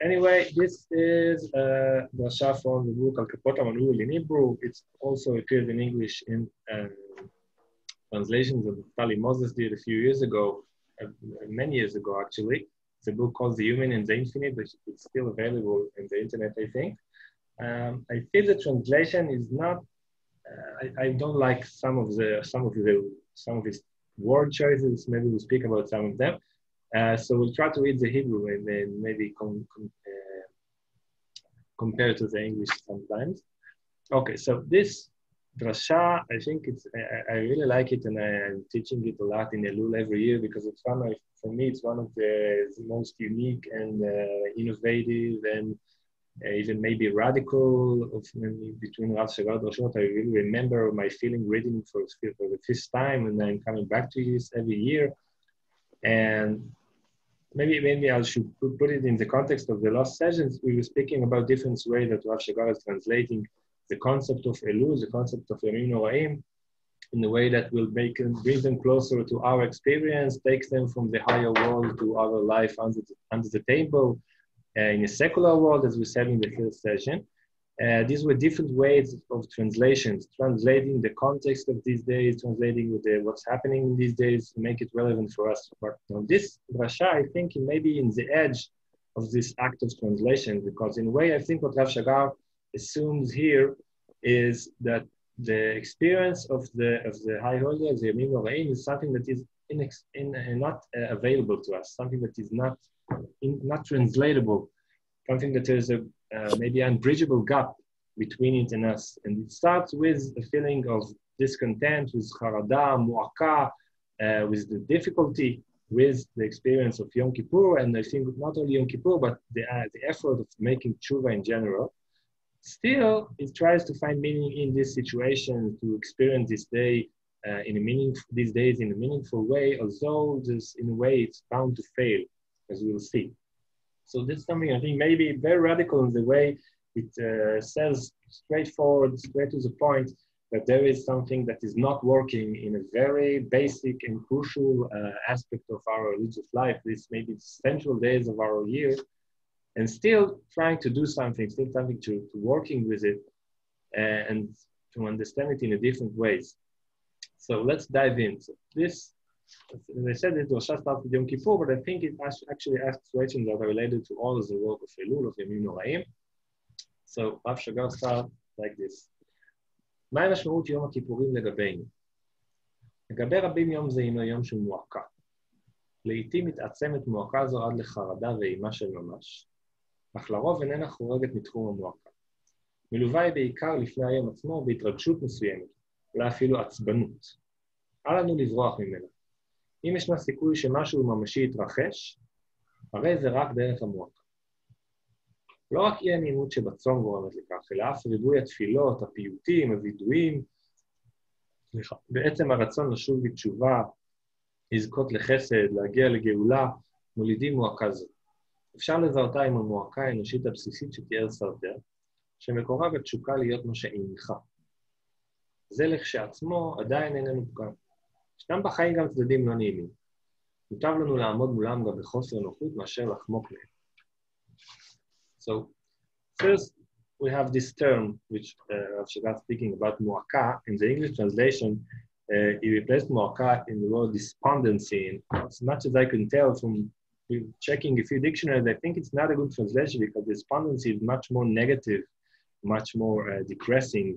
Anyway, this is drasha from the book Al Kapot Amanul in Hebrew. It's also appeared in English in translations that Tali Moses did a few years ago, many years ago actually. It's a book called The Human and the Infinite, which is still available on the internet, I think. I feel the translation is not. I don't like some of his word choices. Maybe we'll speak about some of them. So we'll try to read the Hebrew and then maybe compare to the English sometimes. Okay, so this drasha, I think I really like it, and I'm teaching it a lot in Elul every year because it's for me, it's one of the most unique and innovative and even maybe radical of between Rav Shagar drashot. I really remember my feeling reading it for the first time, and I'm coming back to this every year. And maybe I should put it in the context of the last sessions. We were speaking about different ways that Rav Shagar is translating the concept of Elul, the concept of Yomim Noraim, in a way that will bring them closer to our experience, takes them from the higher world to our life under the table, in a secular world, as we said in the first session. These were different ways of translations, translating the context of these days, translating with what's happening in these days to make it relevant for us. But this drasha, I think, maybe in the edge of this act of translation, because in a way, I think what Rav Shagar assumes here is that the experience of the high holidays, the Yomim Noraim, is something that is not available to us, something that is not translatable, something that there is a maybe unbridgeable gap between it and us. And it starts with a feeling of discontent, with charada, mu'aka, with the difficulty, with the experience of Yom Kippur, and I think not only Yom Kippur, but the effort of making tshuva in general. Still, it tries to find meaning in this situation, to experience this day these days in a meaningful way, although this, in a way, it's bound to fail, as we'll see. So this is something I think maybe very radical in the way it says straightforward, straight to the point, that there is something that is not working in a very basic and crucial aspect of our religious life. This may be the central days of our year, and still trying to do something, still something to working with it, and to understand it in a different ways. So let's dive in. So this, as I said, it was just started with Yom Kippur, but I think it actually asks questions that are related to all of the work of Elul, of Yomim Noraim. So Rav Shagar starts like this. מהי משמעות יום הכיפורים לגבינו? לגבי רבים יום זה הינו יום של מועקה. לעתים מתעצמת מועקה זו עד לחרדה ואימה של ממש, אך לרוב איננה חורגת מתחום המועקה. מלווה היא בעיקר לפני היום עצמו בהתרגשות מסוימת, אולי אפילו עצבנות. אל לנו לברוח ממנה. אם ישנה סיכוי שמשהו ממשי יתרחש, הרי זה רק דרך המועקה. לא רק אי הנעימות שבצום גורמת לכך, אלא אף ריבוי התפילות, הפיוטים, הווידויים, בעצם הרצון לשוב בתשובה, לזכות לחסד, להגיע לגאולה, מולידים מועקה זו. אפשר לזהותה עם המועקה האנושית הבסיסית שתיאר סרטר, שמקורה בתשוקה להיות מה שאינך. זה לכשעצמו עדיין איננו פגם. ישנם בחיים גם צדדים לא נעימים. מוטב לנו לעמוד מולם גם בחוסר נוחות מאשר לחמוק להם. So first we have this term which Rav Shagar speaking about mu'aka. In the English translation, he replaced mu'aka in the word despondency. And as much as I can tell from checking a few dictionaries, I think it's not a good translation because despondency is much more negative, much more depressing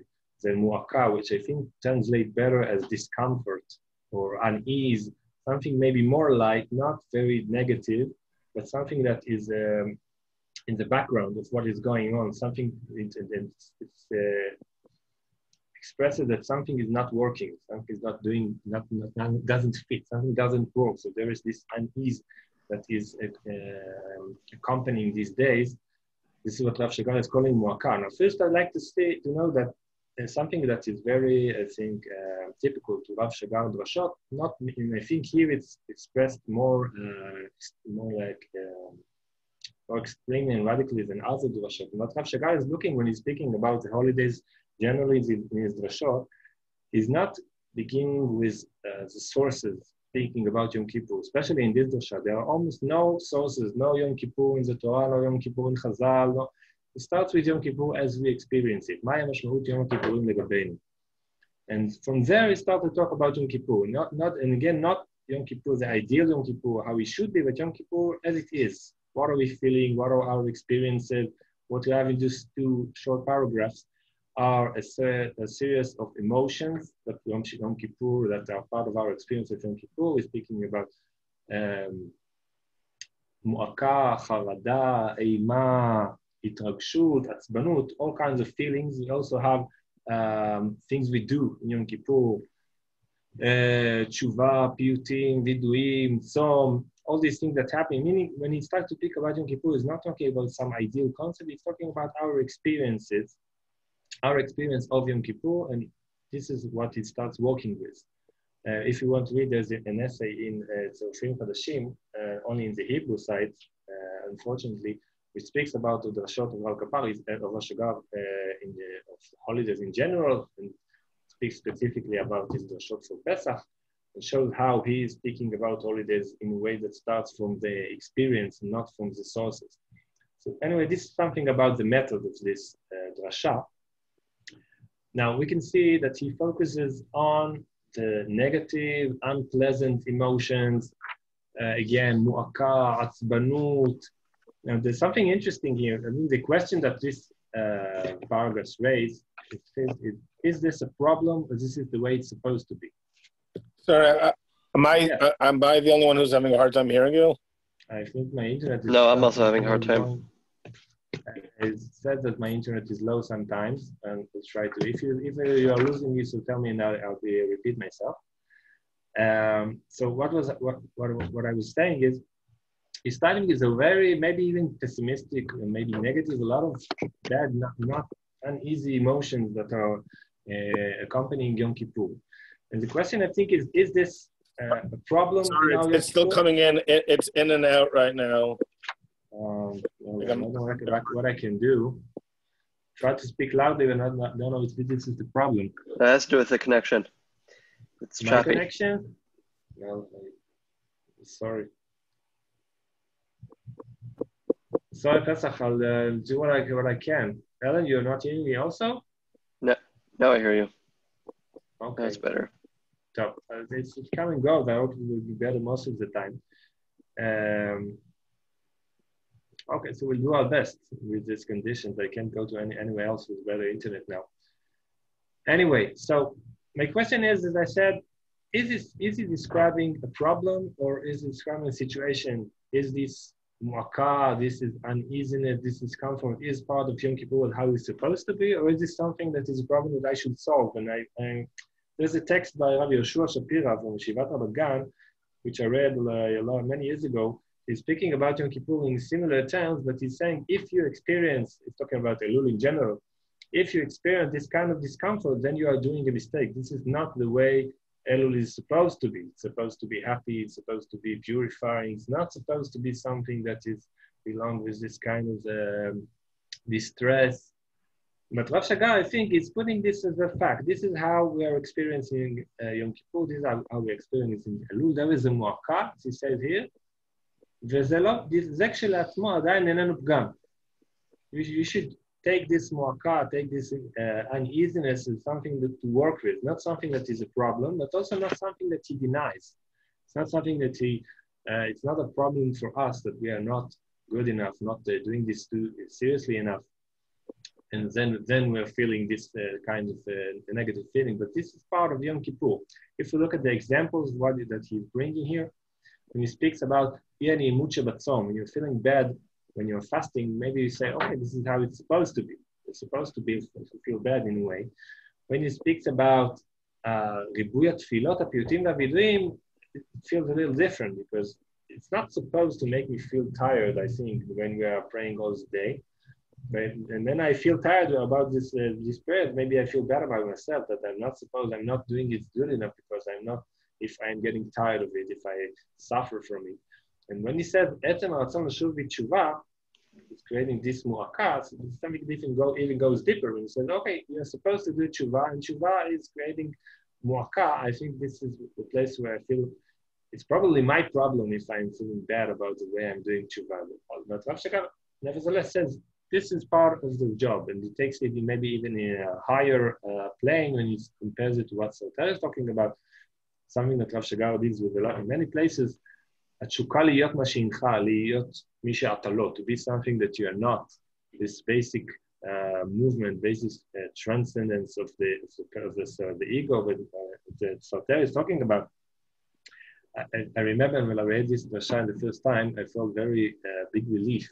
than mu'aka, which I think translates better as discomfort or unease, something maybe more light, not very negative, but something that is in the background of what is going on, something expresses that something is not working, something is not doing, doesn't fit, something doesn't work. So there is this unease that is accompanying these days. This is what Rav Shagar is calling mu'aka. Now, first, I'd like to know that something that is very, I think, typical to Rav Shagar drashot. I think here it's expressed more like more extremely and radically than other drashot. What Rav Shagar is looking when he's speaking about the holidays generally in his drashot, he's not beginning with the sources speaking about Yom Kippur, especially in this drasha. There are almost no sources, no Yom Kippur in the Torah, no Yom Kippur in Chazal. No. It starts with Yom Kippur as we experience it. Maya mashmahut Yom Kippurim legabeinu. And from there, we start to talk about Yom Kippur. Not Yom Kippur, the ideal Yom Kippur, how it should be, but Yom Kippur as it is. What are we feeling? What are our experiences? What we have in just 2 short paragraphs are a series of emotions that Yom Kippur, that are part of our experience of Yom Kippur. We're speaking about mu'aka, charada, eima, itragshut, atzbanut, all kinds of feelings. We also have things we do in Yom Kippur, tshuva, piyutim, viduim, tzom, all these things that happen. Meaning, when he starts to speak about Yom Kippur, he's not talking about some ideal concept. He's talking about our experiences, our experience of Yom Kippur, and this is what he starts working with. If you want to read, there's an essay in Tzorfim Chadashim, only in the Hebrew side, unfortunately, which speaks about the drashot of Rav Shagar in the holidays in general, and speaks specifically about his drashot for Pesach, and shows how he is speaking about holidays in a way that starts from the experience, not from the sources. So anyway, this is something about the method of this drasha. Now we can see that he focuses on the negative, unpleasant emotions. Again, mu'aka, atzbanut. Now there's something interesting here. I mean, the question that this paragraph raised is this a problem, or this is the way it's supposed to be? Sorry, am I the only one who's having a hard time hearing you? I think my internet is... No, I'm also having a hard time. It said that my internet is low sometimes, and we'll try to. If you are losing me, so tell me, and I'll repeat myself. So what I was saying is, he's starting with a very, maybe even pessimistic, or maybe negative, a lot of bad, not uneasy emotions that are accompanying Yom Kippur. And the question, I think, is this a problem? Sorry, it's still coming in. It's in and out right now. Well, I don't know what I can do. Try to speak loudly, but don't know if this is the problem. That has to do with the connection. It's My choppy. connection? No, sorry. Sorry, Pesach, I'll do what I can. Ellen, you're not hearing me also? No, now I hear you. Okay. That's better. So, it's come and go. I hope it will be better most of the time. Okay, so we'll do our best with these conditions. I can't go to anywhere else with better internet now. Anyway, so my question is, as I said, is he describing a problem, or is he describing a situation? Is this mu'aka, this is uneasiness, this discomfort, is part of Yom Kippur how it's supposed to be, or is this something that is a problem that I should solve? And there's a text by Rabbi Shapira from Yeshivat Siach, which I read many years ago. He's speaking about Yom Kippur in similar terms, but he's saying if you experience, he's talking about Elul in general, if you experience this kind of discomfort, then you are doing a mistake. This is not the way Elul is supposed to be. It's supposed to be happy, it's supposed to be purifying, it's not supposed to be something that is belong with this kind of distress. But Rav Shagar, I think, is putting this as a fact. This is how we are experiencing Yom Kippur, this is how we're experiencing Elul. There is a mu'aka, as he says here, זה כשלעצמו עדיין איננו פגם. You should take this mu'aka, take this uneasiness as something to work with, not something that is a problem, but also not something that he denies. It's not something that it's not a problem for us that we are not good enough, not doing this too seriously enough. And then we're feeling this kind of negative feeling. But this is part of Yom Kippur. If we look at the examples that he's bringing here, when he speaks about when you're feeling bad, when you're fasting, maybe you say, okay, this is how it's supposed to be. It's supposed to be to feel bad in a way. When he speaks about ריבוי התפילות, הפיוטים והווידויים, it feels a little different because it's not supposed to make me feel tired, I think, when we are praying all day. And then I feel tired about this prayer. Maybe I feel bad about myself that I'm not doing it good enough because if I'm getting tired of it, if I suffer from it. And when he says, Etem haratzon l'shuv b'tshuva, it's creating this mu'aka, so something different even goes deeper. When he says, okay, you're supposed to do tshuva, and tshuva is creating mu'aka, I think this is the place where I feel it's probably my problem if I'm feeling bad about the way I'm doing tshuva. But Rav Shagar nevertheless says this is part of the job, and he takes it maybe even in a higher plane when he compares it to what Sartar is talking about, something that Rav Shagar deals with a lot in many places. התשוקה להיות מה שהנך, להיות מי שאתה לא, to be something that you are not, this basic movement, basic transcendence of the ego that Sartar is talking about. I remember when I read this drasha the first time, I felt very big relief,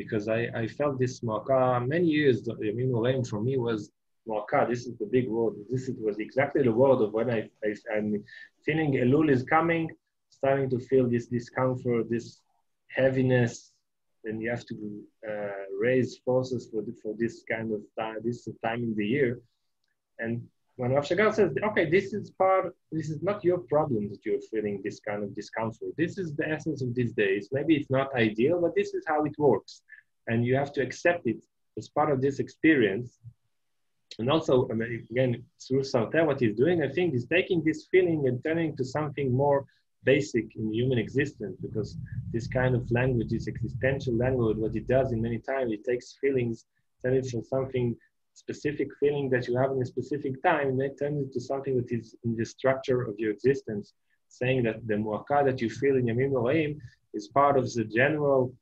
because I felt this mu'aka many years. The Yamim Oreim for me was mu'aka. This is the big word. Was exactly the word of when I'm feeling Elul is coming, starting to feel this discomfort, this heaviness, and you have to raise forces for this kind of time, this time in the year. And when Rav Shagar says, okay, this is not your problem that you're feeling this kind of discomfort. This is the essence of these days. Maybe it's not ideal, but this is how it works. And you have to accept it as part of this experience. And also, again, through Sartar, what he's doing, I think, is taking this feeling and turning to something more basic in human existence, because this kind of language, this existential language, what it does in many times, it takes feelings, turns it from something specific feeling that you have in a specific time, and then turns it to something that is in the structure of your existence, saying that the mu'aka that you feel in Yamim Oreim is part of the general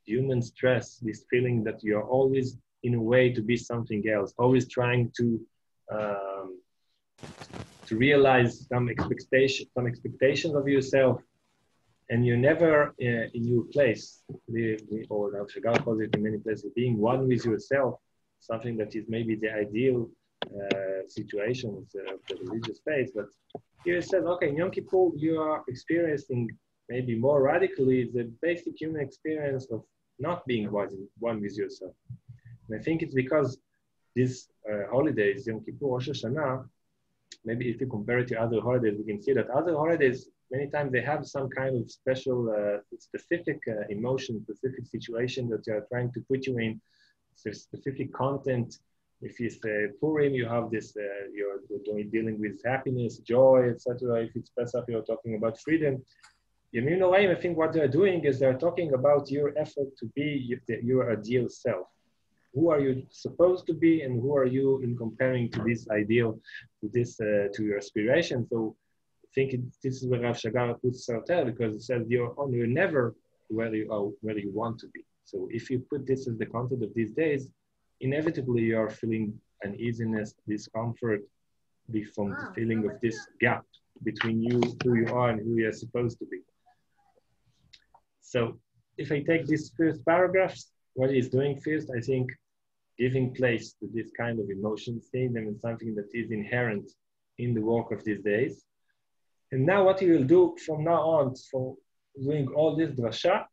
human stress, this feeling that you're always in a way to be something else, always trying to realize some expectations of yourself, and you're never in your place. Or Rav Shagar calls it in many places, being one with yourself, something that is maybe the ideal situation of the religious faith. But here it says, okay, in Yom Kippur, you are experiencing maybe more radically the basic human experience of not being one with yourself. And I think it's because these holidays, Yom Kippur, Rosh Hashanah, maybe if you compare it to other holidays, we can see that other holidays, many times they have some kind of special, specific emotion, specific situation that they are trying to put you in, specific content. If it's Purim, you have this, you're dealing with happiness, joy, etc. If it's Pesach, you're talking about freedom. Yamim Oreim, I think what they're doing is they're talking about your effort to be your ideal self. Who are you supposed to be, and who are you in comparing to this ideal, to your aspiration? So I think this is where Rav Shagar puts Sartar, because it says you're never where you want to be. So if you put this as the content of these days, inevitably you are feeling uneasiness, discomfort, from the feeling of this gap between you, who you are, and who you're supposed to be. So if I take these first paragraphs, what he's doing first, I think, giving place to this kind of emotions, seeing them as something that is inherent in the work of these days. And now what he will do from now on, for doing all this drasha,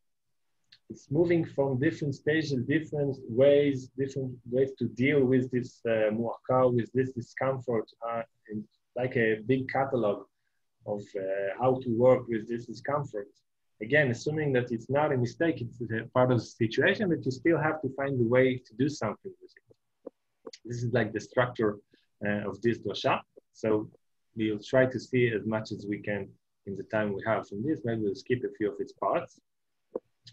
it's moving from different stages, different ways to deal with this mu'aka, with this discomfort, and like a big catalog of how to work with this discomfort. Again, assuming that it's not a mistake, it's a part of the situation, but you still have to find a way to do something with it. This is like the structure of this drasha. So we'll try to see as much as we can in the time we have from this. Maybe we'll skip a few of its parts.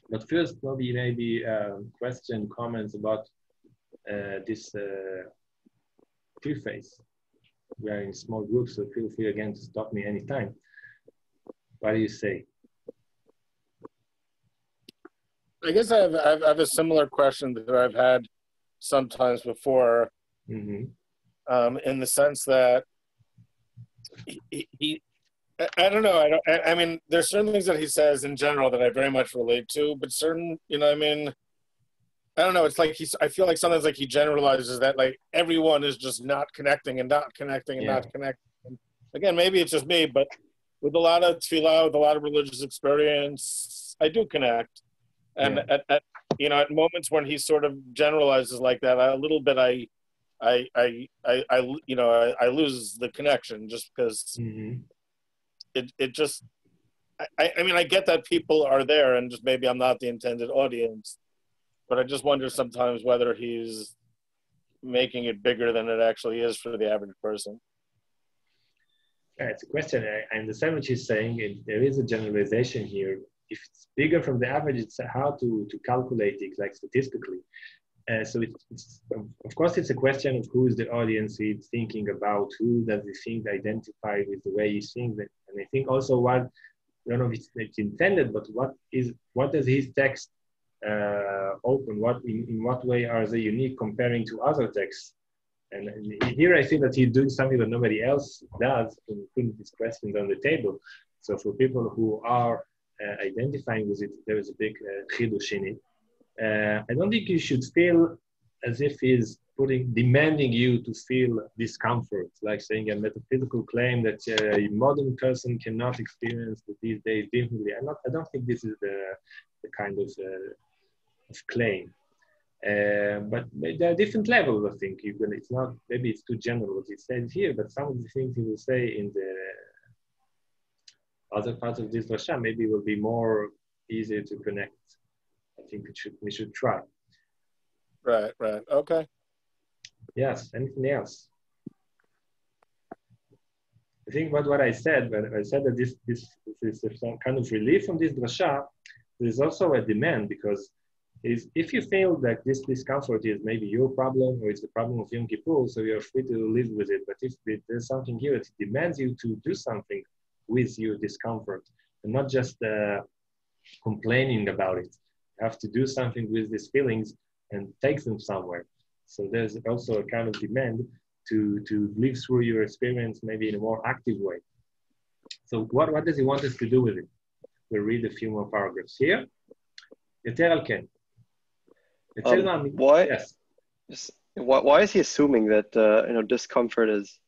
But first, maybe question, comments about this preface. We are in small groups, so feel free again to stop me anytime. What do you say? I guess I have a similar question that I've had sometimes before, in the sense that he I don't know. I mean, there's certain things that he says in general that I very much relate to, but certain, I mean, I don't know. It's like I feel like sometimes like he generalizes that like everyone is just not connecting and not connecting and not connecting. And again, maybe it's just me, but with a lot of tefillah, with a lot of religious experience, I do connect. And at moments when he sort of generalizes like that, I lose the connection just because it just, I mean, I get that people are there and just maybe I'm not the intended audience, but I just wonder sometimes whether he's making it bigger than it actually is for the average person. It's a question. I understand what she's saying. There is a generalization here. If it's bigger from the average, it's hard to calculate it, like statistically. So it's of course, it's a question of who is the audience he's thinking about, who does he think identify with the way he thinks. And I think also what, I don't know if it's intended, but what does his text open? In what way are they unique comparing to other texts? And here I think that he's doing something that nobody else does in putting these questions on the table. So for people who are identifying with it, there is a big chidush in it. I don't think you should feel as if he's demanding you to feel discomfort, like saying a metaphysical claim that a modern person cannot experience these days differently. I don't think this is the kind of claim. But there are different levels, I think. It's not, maybe it's too general what he says here, but some of the things he will say in the other parts of this drasha maybe will be more easier to connect. I think we should try. Right. Okay. Yes, anything else? I think what I said, when I said that this is some kind of relief from this drasha, there's also a demand, because if you feel that this discomfort is maybe your problem or it's the problem of Yom Kippur, so you're free to live with it. But if there's something here that demands you to do something with your discomfort and not just complaining about it, you have to do something with these feelings and take them somewhere. So there's also a kind of demand to live through your experience maybe in a more active way. So what does he want us to do with it? We'll read a few more paragraphs here. Yeter al ken. Why? Yes. Why is he assuming that discomfort is,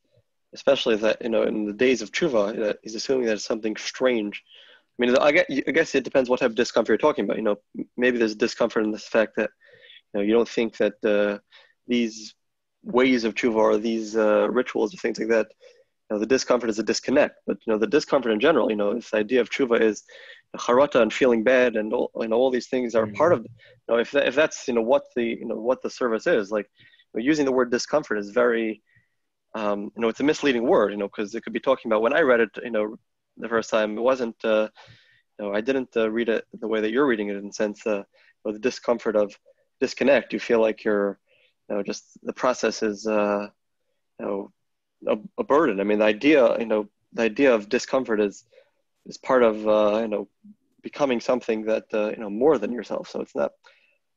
especially that in the days of tshuva, that he's assuming that it's something strange? I mean, I guess it depends what type of discomfort you're talking about. Maybe there's discomfort in this fact that you don't think that these ways of tshuva or these rituals or things like that, the discomfort is a disconnect. But the discomfort in general, this idea of tshuva is charata and feeling bad, and all these things are part of. If that's what the service is, like using the word discomfort is very, it's a misleading word, because it could be talking about, when I read it, the first time, it wasn't, I didn't read it the way that you're reading it, in the sense, the discomfort of disconnect. You feel like you're, just the process is, a burden. I mean, the idea of discomfort is part of, becoming something that, more than yourself. So it's not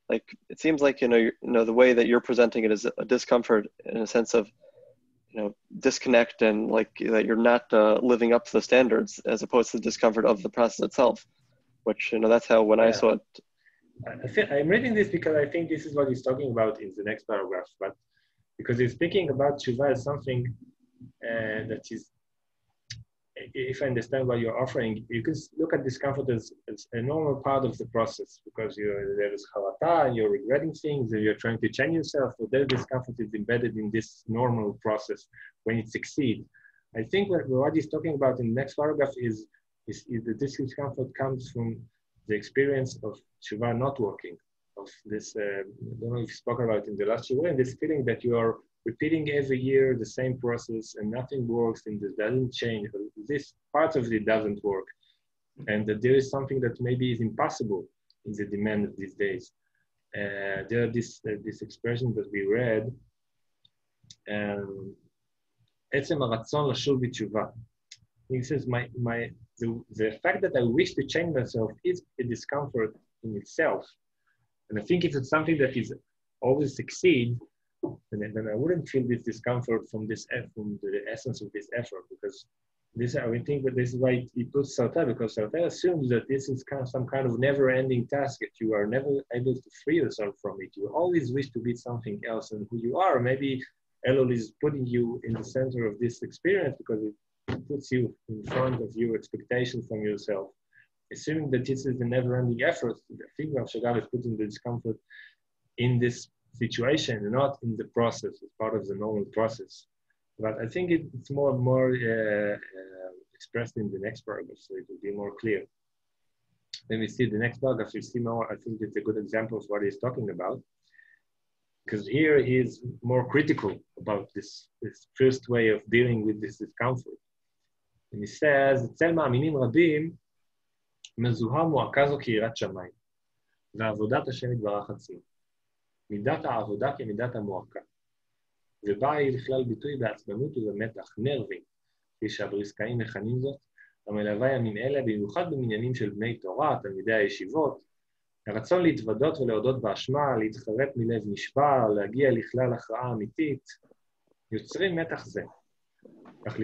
like, it seems like, the way that you're presenting it is a discomfort in a sense of, disconnect, and like that you're not living up to the standards, as opposed to the discomfort of the process itself, which, that's how when I saw it. I'm reading this because I think this is what he's talking about in the next paragraph, but because he's speaking about tshuva as something that is, if I understand what you're offering, you can look at discomfort as a normal part of the process, because there is charata and you're regretting things and you're trying to change yourself. So that discomfort is embedded in this normal process when it succeeds. I think what he's talking about in the next paragraph is that this discomfort comes from the experience of tshuva not working, of this, I don't know if you spoke about in the last shiur, and this feeling that you are repeating every year the same process and nothing works and it doesn't change. This part of it doesn't work. And that there is something that maybe is impossible in the demand of these days. There are this expression that we read, עצם הרצון לשוב בתשובה. He says, the fact that I wish to change myself is a discomfort in itself. And I think if it's something that is always succeed, then I wouldn't feel this discomfort from the essence of this effort, because I would think that this is why he puts Sarta, because Sarta assumes that this is some kind of never-ending task, that you are never able to free yourself from it. You always wish to be something else than who you are. Maybe Elul is putting you in the center of this experience because it puts you in front of your expectations from yourself. Assuming that this is a never-ending effort, I think Rav Shagar is putting the discomfort in this situation and not in the process, as part of the normal process. But I think it's more and more expressed in the next paragraph, so it will be more clear. When we see the next paragraph, you see more, I think it's a good example of what he's talking about. Because here he is more critical about this first way of dealing with this discomfort. And he says, אצל מאמינים רבים, מזוהה מועקה זו כיראת שמיים, ועבודת השם יתברך עצמו. מידת העבודה כמידת המועקה. ובה היא לכלל ביטוי בעצבנות ובמתח, נרבים, כפי שהבריסקאים מכנים זאת, המלווה ימים אלה, במיוחד במניינים של בני תורה, תלמידי הישיבות, הרצון להתוודות ולהודות באשמה, להתחרט מלב נשבר, להגיע לכלל הכרעה אמיתית, יוצרים מתח זה. אך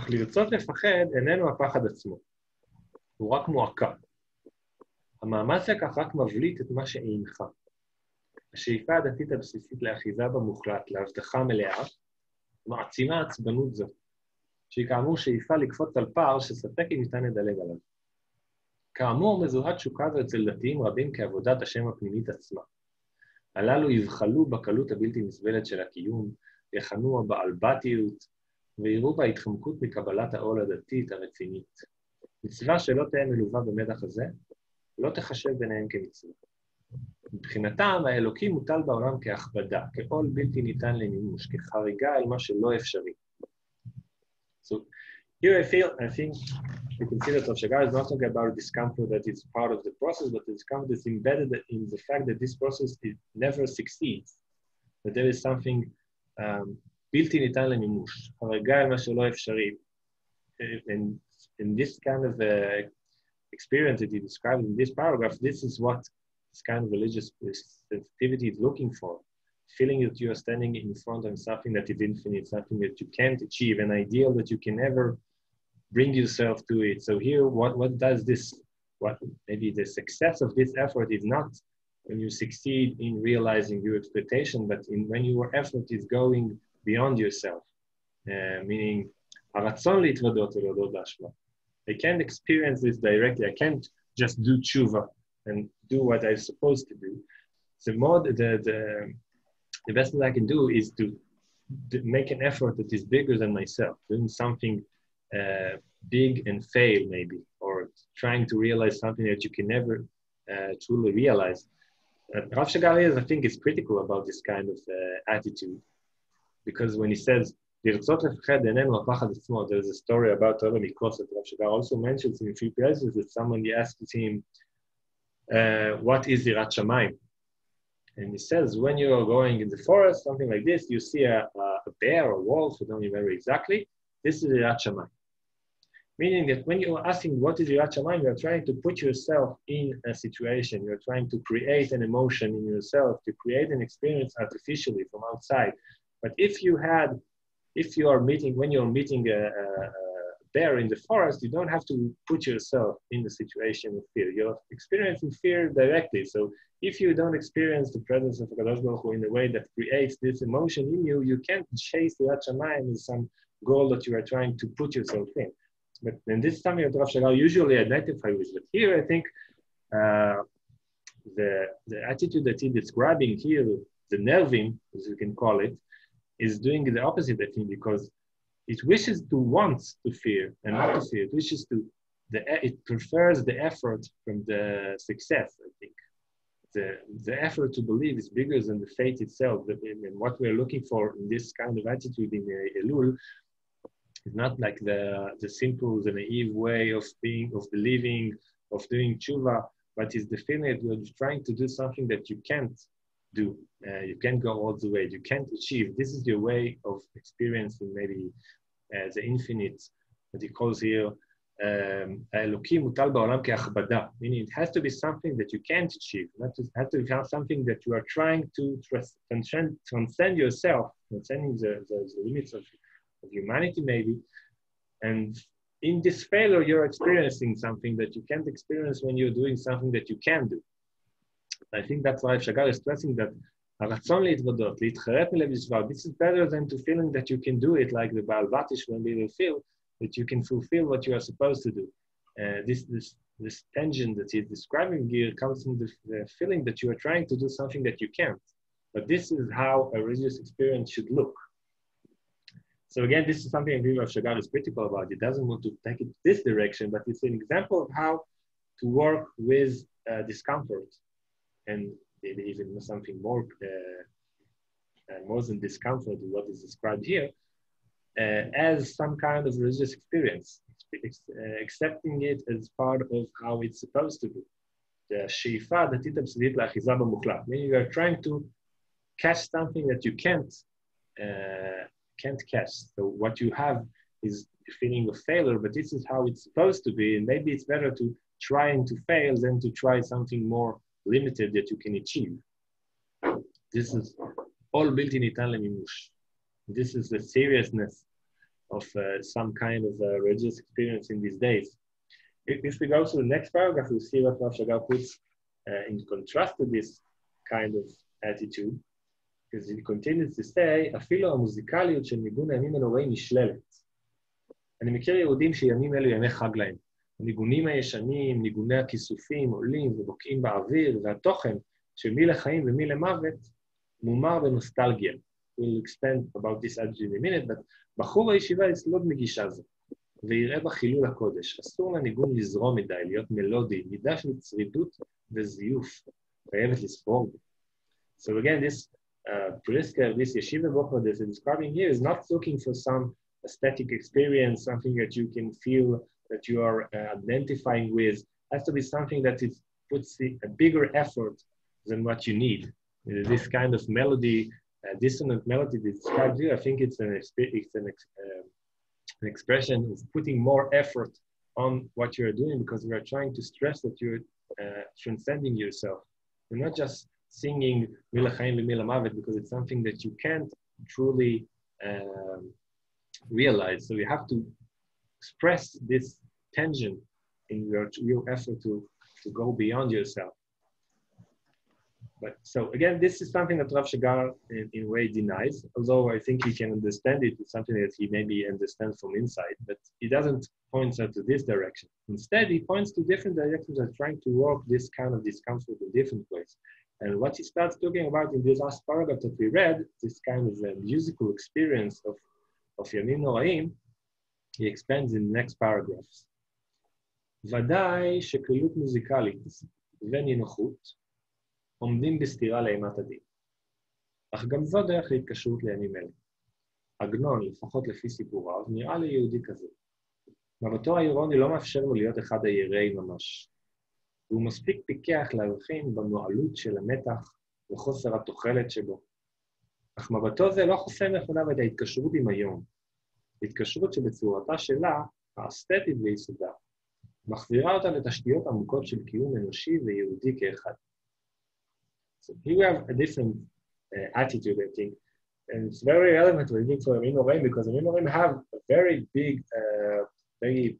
לרצות לפחד איננו הפחד עצמו, הוא רק מועקה. המאמץ לכך רק מבליט את מה שאינך. השאיפה הדתית הבסיסית לאחיזה במוחלט, להבטחה מלאה, מעצימה עצבנות זו, שהיא כאמור שאיפה לקפוץ על פער שספק אם ניתן לדלג עליו. כאמור, מזוהה תשוקה זו אצל דתיים רבים כעבודת השם הפנימית עצמה. הללו יבחלו בקלות הבלתי נסבלת של הקיום, יכנוע בעלבתיות, ויראו בה התחמקות מקבלת העול הדתית הרצינית. מצווה שלא תהיה מלווה במתח הזה, לא תחשב ביניהם כמצווה. מבחינתם, האלוקים מוטל בעולם כהכבדה, כעול בלתי ניתן למימוש, כחריגה על מה שלא אפשרי. So, here I think we can see that Rav Shagar is not talking about discomfort that is part of the process, but the discomfort is embedded in the fact that this process never succeeds, that there is something בלתי ניתן למימוש, חריגה על מה שלא אפשרי. In this kind of experience that he described in this paragraph, this is what this kind of religious sensitivity is looking for. Feeling that you are standing in front of something that is infinite, something that you can't achieve, an ideal that you can never bring yourself to it. So here, what does this, maybe the success of this effort is not when you succeed in realizing your expectation, but when your effort is going beyond yourself, meaning, הרצון להתוודות ולהודות באשמה. I can't experience this directly. I can't just do tshuva and do what I'm supposed to do. The best that I can do is to make an effort that is bigger than myself, doing something big and fail maybe, or trying to realize something that you can never truly realize. Rav Shagar I think, is critical about this kind of attitude, because when he says, לרצות לפחד איננו הפחד עצמו, there's a story about Rabbi Mikos that Rav Shagar also mentions in a few places that someone asked him, what is Yirat Shamayim? And he says, when you are going in the forest, something like this, you see a bear or wolf, I don't remember exactly, this is Yirat Shamayim. Meaning that when you are asking what is Yirat Shamayim, you are trying to put yourself in a situation, you are trying to create an emotion in yourself, to create an experience artificially from outside. But when you're meeting a bear in the forest, you don't have to put yourself in the situation of fear. You're experiencing fear directly. So if you don't experience the presence of HaKadosh Baruch Hu in a way that creates this emotion in you, you can't chase the Yirat Shamayim as some goal that you are trying to put yourself in. But then this is something that Rav Shagar usually identify with. But here I think the attitude that he's describing here, the nerving, as you can call it, is doing the opposite, I think, because it wishes to want to fear and not to fear. It wishes to, it prefers the effort from the success, I think. The effort to believe is bigger than the faith itself. And what we're looking for in this kind of attitude in Elul is not like the simple, the naive way of believing, of doing tshuva, but it's the feeling that you're trying to do something that you can't do. You can't go all the way. You can't achieve. This is your way of experiencing maybe the infinite, that he calls here, האלוקים מוטל בעולם כהכבדה. Meaning it has to be something that you can't achieve. It has to be something that you are trying to transcend yourself, transcending the limits of humanity maybe. And in this failure, you're experiencing something that you can't experience when you're doing something that you can do. I think that's why Shagar is stressing that הרצון להתוודות, להתחרט מלב נשבר, this is better than to feeling that you can do it like the Baal Batish when they will feel that you can fulfill what you are supposed to do. This tension that he's describing here comes from the feeling that you are trying to do something that you can't. But this is how a religious experience should look. So again, this is something Rav Shagar is critical about. He doesn't want to take it this direction, but it's an example of how to work with discomfort, and maybe even something more than discomfort, what is described here. as some kind of religious experience, accepting it as part of how it's supposed to be. The she'ifa הדתית הבסיסית לאחיזה במוחלט. Meaning you are trying to catch something that you can't catch. So what you have is a feeling of failure, but this is how it's supposed to be. And maybe it's better to trying to fail than to try something more limited that you can achieve. This is all בלתי ניתן למימוש. This is the seriousness of some kind of religious experience in these days. If we go to the next paragraph, we'll see what Rav Shagar puts in contrast to this kind of attitude, because he continues to say, אפילו המוזיקליות של ניגון הימים הנוראים נשללת. אני מכיר יהודים שימים אלו ימי חג להם. הניגונים הישנים, ניגוני הכיסופים, עולים ובוקעים באוויר, והתוכן של מי לחיים ומי למוות, מומר בנוסטלגיה. We'll expand about this attitude in a minute, but בחור הישיבה יסלוד מגישה זו, ויראה בה חילול הקודש. אסור לניגון לזרום מדי, להיות מלודי, מידה של צרידות וזיוף, חייבת לספור. So again, this Prisker, this yeshiva bochur that is describing here is not looking for some aesthetic experience, something that you can feel that you are identifying with. It has to be something that it puts a bigger effort than what you need. This kind of melody, dissonant melody described here, I think it's an expression of putting more effort on what you're doing, because we are trying to stress that you're transcending yourself. You're not just singing Mila Chaim Mila Mavet because it's something that you can't truly realize. So you have to express this tension in your effort to go beyond yourself. But so again, this is something that Rav Shagar in a way denies, although I think he can understand it. It's something that he maybe understands from inside, but he doesn't point out to this direction. Instead, he points to different directions that are trying to work this kind of discomfort in different ways. And what he starts talking about in this last paragraph that we read, this kind of musical experience of Yamim Noraim, he expands in the next paragraphs. ודאי שקלילות מוזיקלית ונינוחות עומדים בסתירה לאימת הדין. אך גם זו דרך להתקשרות לימים אלה. עגנון, לפחות לפי סיפוריו, נראה לי יהודי כזה. מבטו האירוני לא מאפשר לו להיות אחד היראי ממש. והוא מספיק פיקח להבחין במועלות של המתח וחוסר התוחלת שבו. אך מבטו זה לא חוסם לפניו את ההתקשרות עם היום. התקשרות שבצורתה שלה, האסתטית ויסודה, מחזירה אותה לתשתיות עמוקות של קיום אנושי ויהודי כאחד. So here we have a different attitude, I think. And it's very relevant, I think, for Yamim Noraim, because Yamim Noraim have a very big, very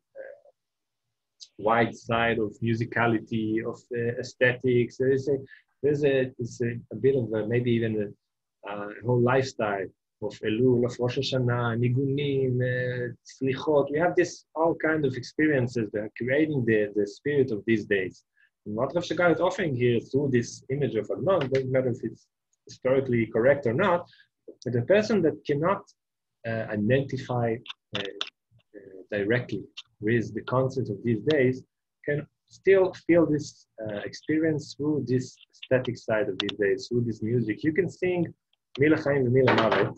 wide side of musicality, of aesthetics. There's a bit of maybe even a whole lifestyle of Elul, of Rosh Hashanah, Nigunim, Slichot. We have this all kind of experiences that are creating the spirit of these days. And what Rav Shagar is offering here through this image of Adnon, it doesn't matter if it's historically correct or not, but the person that cannot identify directly with the concept of these days can still feel this experience through this aesthetic side of these days, through this music. You can sing Mila Chaim and Mila Mavet,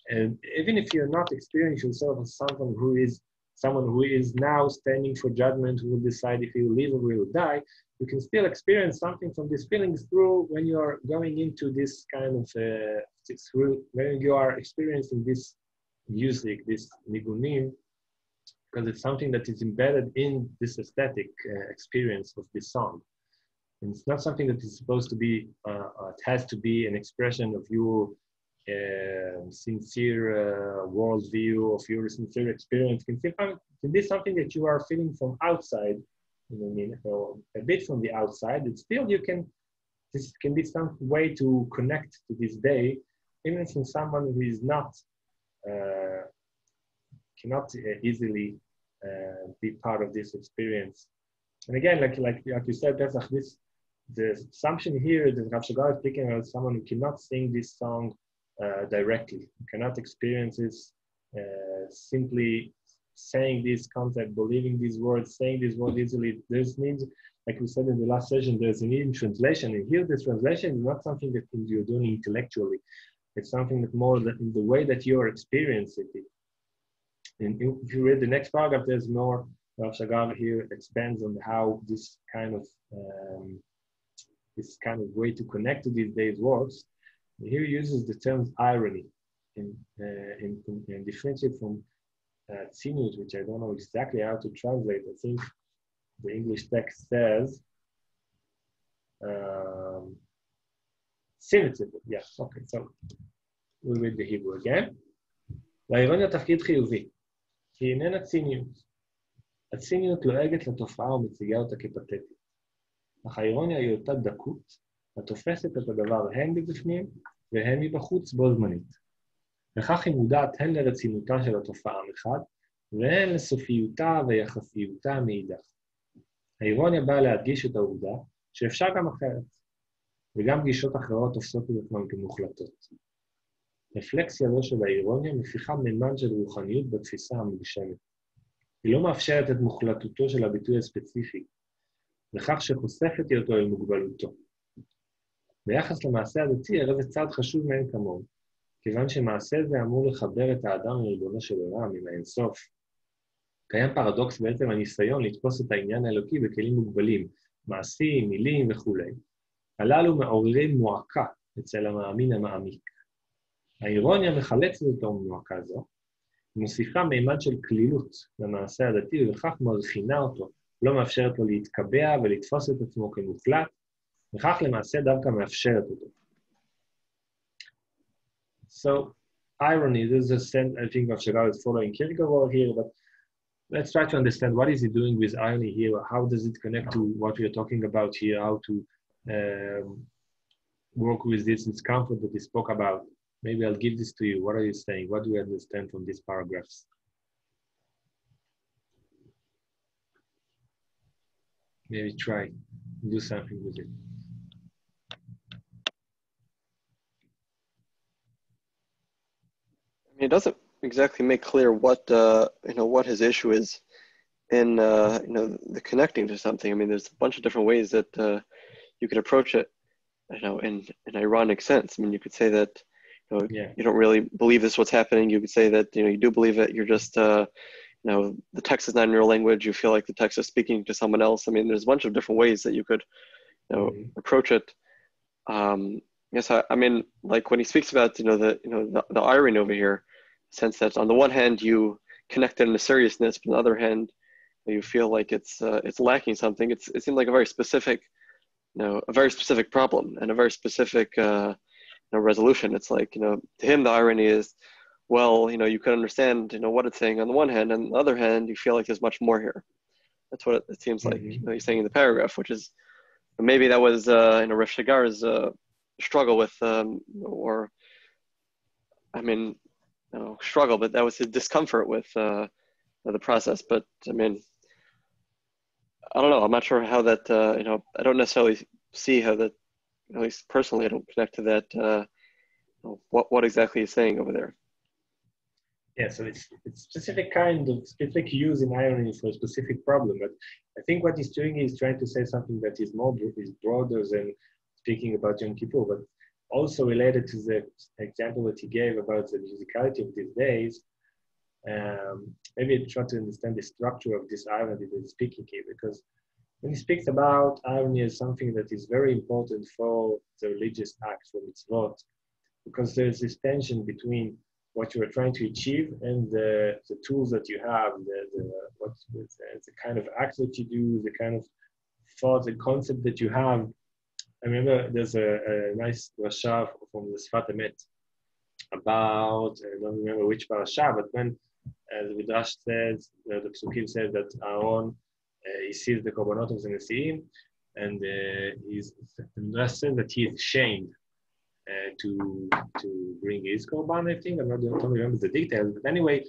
and even if you're not experiencing yourself as someone who is now standing for judgment, who will decide if he will live or will die, you can still experience something from these feelings through when you are going into this kind of, when you are experiencing this music, this nigunim, because it's something that is embedded in this aesthetic experience of this song. And it's not something that is supposed to be, it has to be an expression of your sincere worldview, of your sincere experience. It can be something that you are feeling from outside, you know what I mean, or a bit from the outside. It's still this can be some way to connect to this day, even from someone who is not, cannot easily be part of this experience. And again, like you said, Pesach, the assumption here that Rav Shagar is speaking about someone who cannot sing this song directly, cannot experience this simply saying this concept, believing these words, saying these words easily. There's need, like we said in the last session, there's a need in translation. And here, this translation is not something that you're doing intellectually. It's something that more in the way that you're experiencing it. And if you read the next paragraph, there's more. Rav Shagar here expands on how this kind of way to connect to these days works. Here he uses the term irony and differentiate from tziniut, which I don't know exactly how to translate. I think the English text says cynicism. Yes, okay, so we'll read the Hebrew again. לאירוניה תפקיד חיובי, כי איננה ציניות. הציניות לועגת לתופעה ומציגה אותה כפתטית. אך האירוניה היא אותה דקות, התופסת את הדבר הן מבפנים והן מבחוץ בו זמנית. וכך היא מודעת הן לרצינותה של התופעה מחד, והן לסופיותה ויחסיותה מאידך. האירוניה באה להדגיש את העובדה שאפשר גם אחרת, וגם גישות אחרות תופסות את עצמן כמוחלטות. רפלקסיה זו של האירוניה מפיחה מימן של רוחניות בתפיסה המוגשמת. היא לא מאפשרת את מוחלטותו של הביטוי הספציפי, לכך שחושפת אותו אל מוגבלותו. ביחס למעשה הדתי, הרי זה צעד חשוב מאין כמוהו, כיוון שמעשה זה אמור לחבר את האדם לריבונו של עולם, מן האינסוף. קיים פרדוקס בעצם הניסיון לתפוס את העניין האלוקי בכלים מוגבלים, מעשים, מילים וכו'. הללו מעוררים מועקה אצל המאמין המעמיק. האירוניה מחלצת אותו ממועקה זו, מוסיפה מימד של כלילות למעשה הדתי, ובכך מרחינה אותו, לא מאפשרת לו להתקבע ולתפוס את עצמו כמוחלט, וכך למעשה דווקא מאפשרת אותו. So, irony, this is a sense, I think Rav Shagar is following Kierkegaard here, but let's try to understand what is he doing with irony here, how does it connect to what we are talking about here, how to work with this discomfort that he spoke about. Maybe I'll give this to you. What are you saying? What do you understand from these paragraphs? Maybe try, do something with it. It doesn't exactly make clear what what his issue is in the connecting to something. I mean, there's a bunch of different ways that you could approach it, in an ironic sense. I mean, you could say that you don't really believe this is what's happening. You could say that you do believe it. You're just the text is not in your language. You feel like the text is speaking to someone else. I mean, there's a bunch of different ways that you could approach it. Yes, I mean, like when he speaks about the irony over here, sense that on the one hand you connect it in a seriousness, but on the other hand you feel like it's lacking something. It seemed like a very specific problem and a very specific resolution. It's like to him the irony is, well, you can understand what it's saying on the one hand, and on the other hand you feel like there's much more here. That's what it seems like he's saying in the paragraph, which is maybe that was Rav Shagar's struggle with struggle, but that was his discomfort with the process. But I mean, I don't know. I'm not sure how that I don't necessarily see how that, at least personally, I don't connect to that. What exactly he's saying over there. Yeah, so it's specific specific use in irony for a specific problem. But I think what he's doing is trying to say something that is broader than speaking about Yom Kippur, but also related to the example that he gave about the musicality of these days. Maybe try to understand the structure of this irony that he's speaking here, because when he speaks about irony as something that is very important for the religious acts, for mitzvot, because there's this tension between what you are trying to achieve and the tools that you have, the kind of acts that you do, the kind of thoughts and concept that you have. I remember there's a nice drasha from the Sfat Emet about, I don't remember which parasha, but when the Midrash says, the Psukim says that Aaron, he sees the korbanot of the Nesi'im, and the Midrash says that he is ashamed to bring his korban, I think. I don't remember the details, but anyway,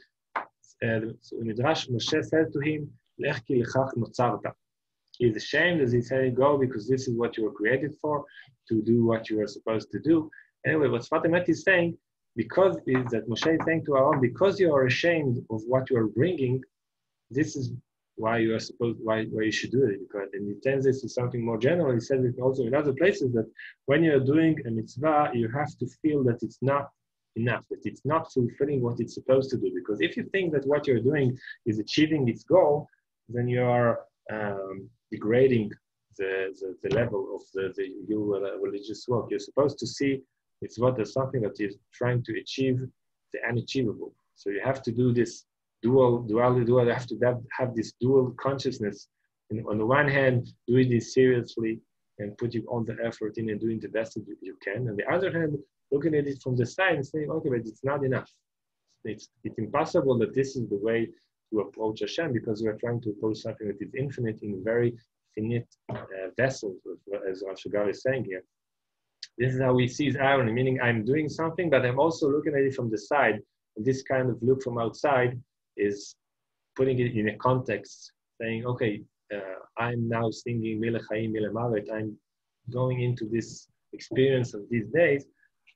the Midrash, Moshe said to him, Lech ki lechach notzarta. He is ashamed, as he said, go, because this is what you were created for, to do what you are supposed to do. Anyway, what Sfat Emet is saying, because is that Moshe is saying to Aaron, because you are ashamed of what you are bringing, this is why you are why you should do it. Because, and he turns this to something more general. He says it also in other places that when you are doing a mitzvah, you have to feel that it's not enough, that it's not fulfilling what it's supposed to do. Because if you think that what you're doing is achieving its goal, then you are degrading the level of your religious work. You're supposed to see it's what is something that is trying to achieve the unachievable. So you have to do this dual. You have to have this dual consciousness. And on the one hand, doing this seriously and putting all the effort in and doing the best that you can. On the other hand, looking at it from the side and saying, okay, but it's not enough. It's impossible that this is the way to approach Hashem, because we are trying to approach something that is infinite in very finite vessels, as Rav Shagar is saying here. This is how we see irony, meaning I'm doing something, but I'm also looking at it from the side. And this kind of look from outside is putting it in a context, saying, okay, I'm now singing Mile Chaim, Mile Mavet. I'm going into this experience of these days,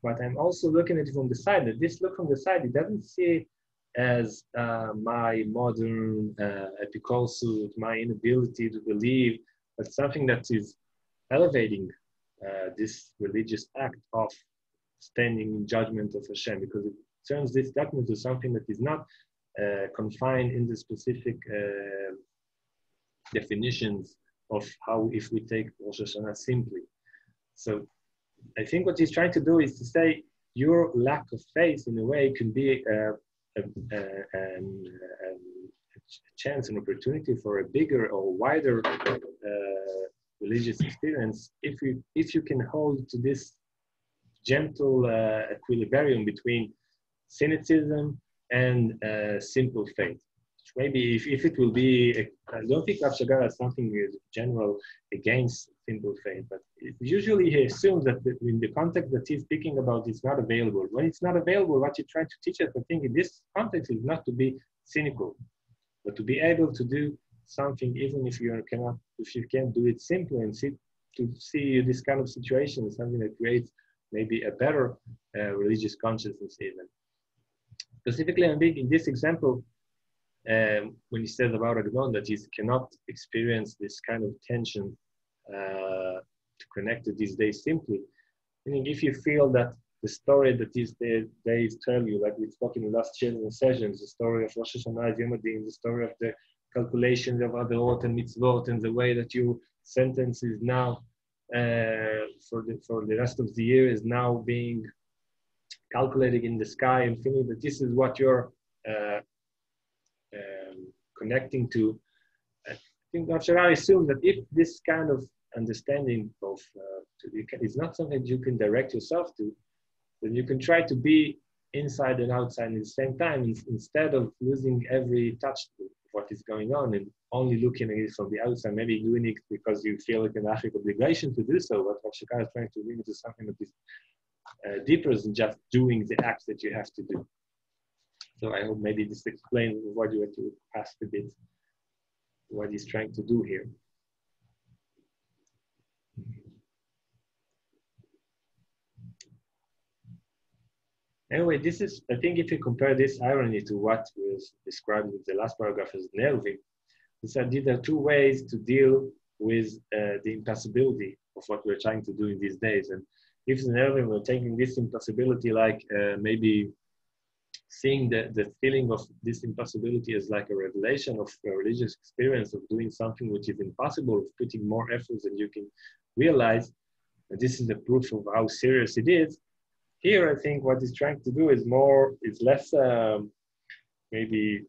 but I'm also looking at it from the side. That this look from the side, it doesn't see as my modern epicursus, my inability to believe, but something that is elevating this religious act of standing in judgment of Hashem, because it turns this document to something that is not confined in the specific definitions of how, if we take Rosh Hashanah simply. So I think what he's trying to do is to say your lack of faith in a way can be a chance, an opportunity for a bigger or wider religious experience if you can hold to this gentle equilibrium between cynicism and simple faith. Maybe if it will be, I don't think Rav Shagar has something general against simple faith, but usually he assumes that in the context that he's speaking about, it's not available. When it's not available, what you're trying to teach us, I think in this context, is not to be cynical, but to be able to do something even if you can't do it simply, and to see this kind of situation as something that creates maybe a better religious consciousness even. Specifically, I think in this example, when he says about Agnon that he cannot experience this kind of tension to connect to these days simply, meaning if you feel that the story that these days tell you, like we spoke in the last sessions, the story of Rosh Hashanah, Yom Adin, the story of the calculations of Averot and Mitzvot, and the way that your sentence is now for the rest of the year is now being calculated in the sky, and feeling that this is what you're connecting to. I think Rav Shagar assumes that if this kind of understanding of is not something you can direct yourself to, then you can try to be inside and outside at the same time, instead of losing every touch of what is going on and only looking at it from the outside, maybe doing it because you feel like an ethic obligation to do so. What Rav Shagar is trying to bring to something that is deeper than just doing the acts that you have to do. So I hope maybe this explains what you have to ask a bit, what he's trying to do here. Anyway, this is, I think if you compare this irony to what was described in the last paragraph as nerving, these are two ways to deal with the impossibility of what we're trying to do in these days. And if the nerving, we're taking this impossibility like maybe seeing the feeling of this impossibility as like a revelation of a religious experience of doing something which is impossible, of putting more effort than you can realize, and this is the proof of how serious it is. Here, I think what he's trying to do is less, maybe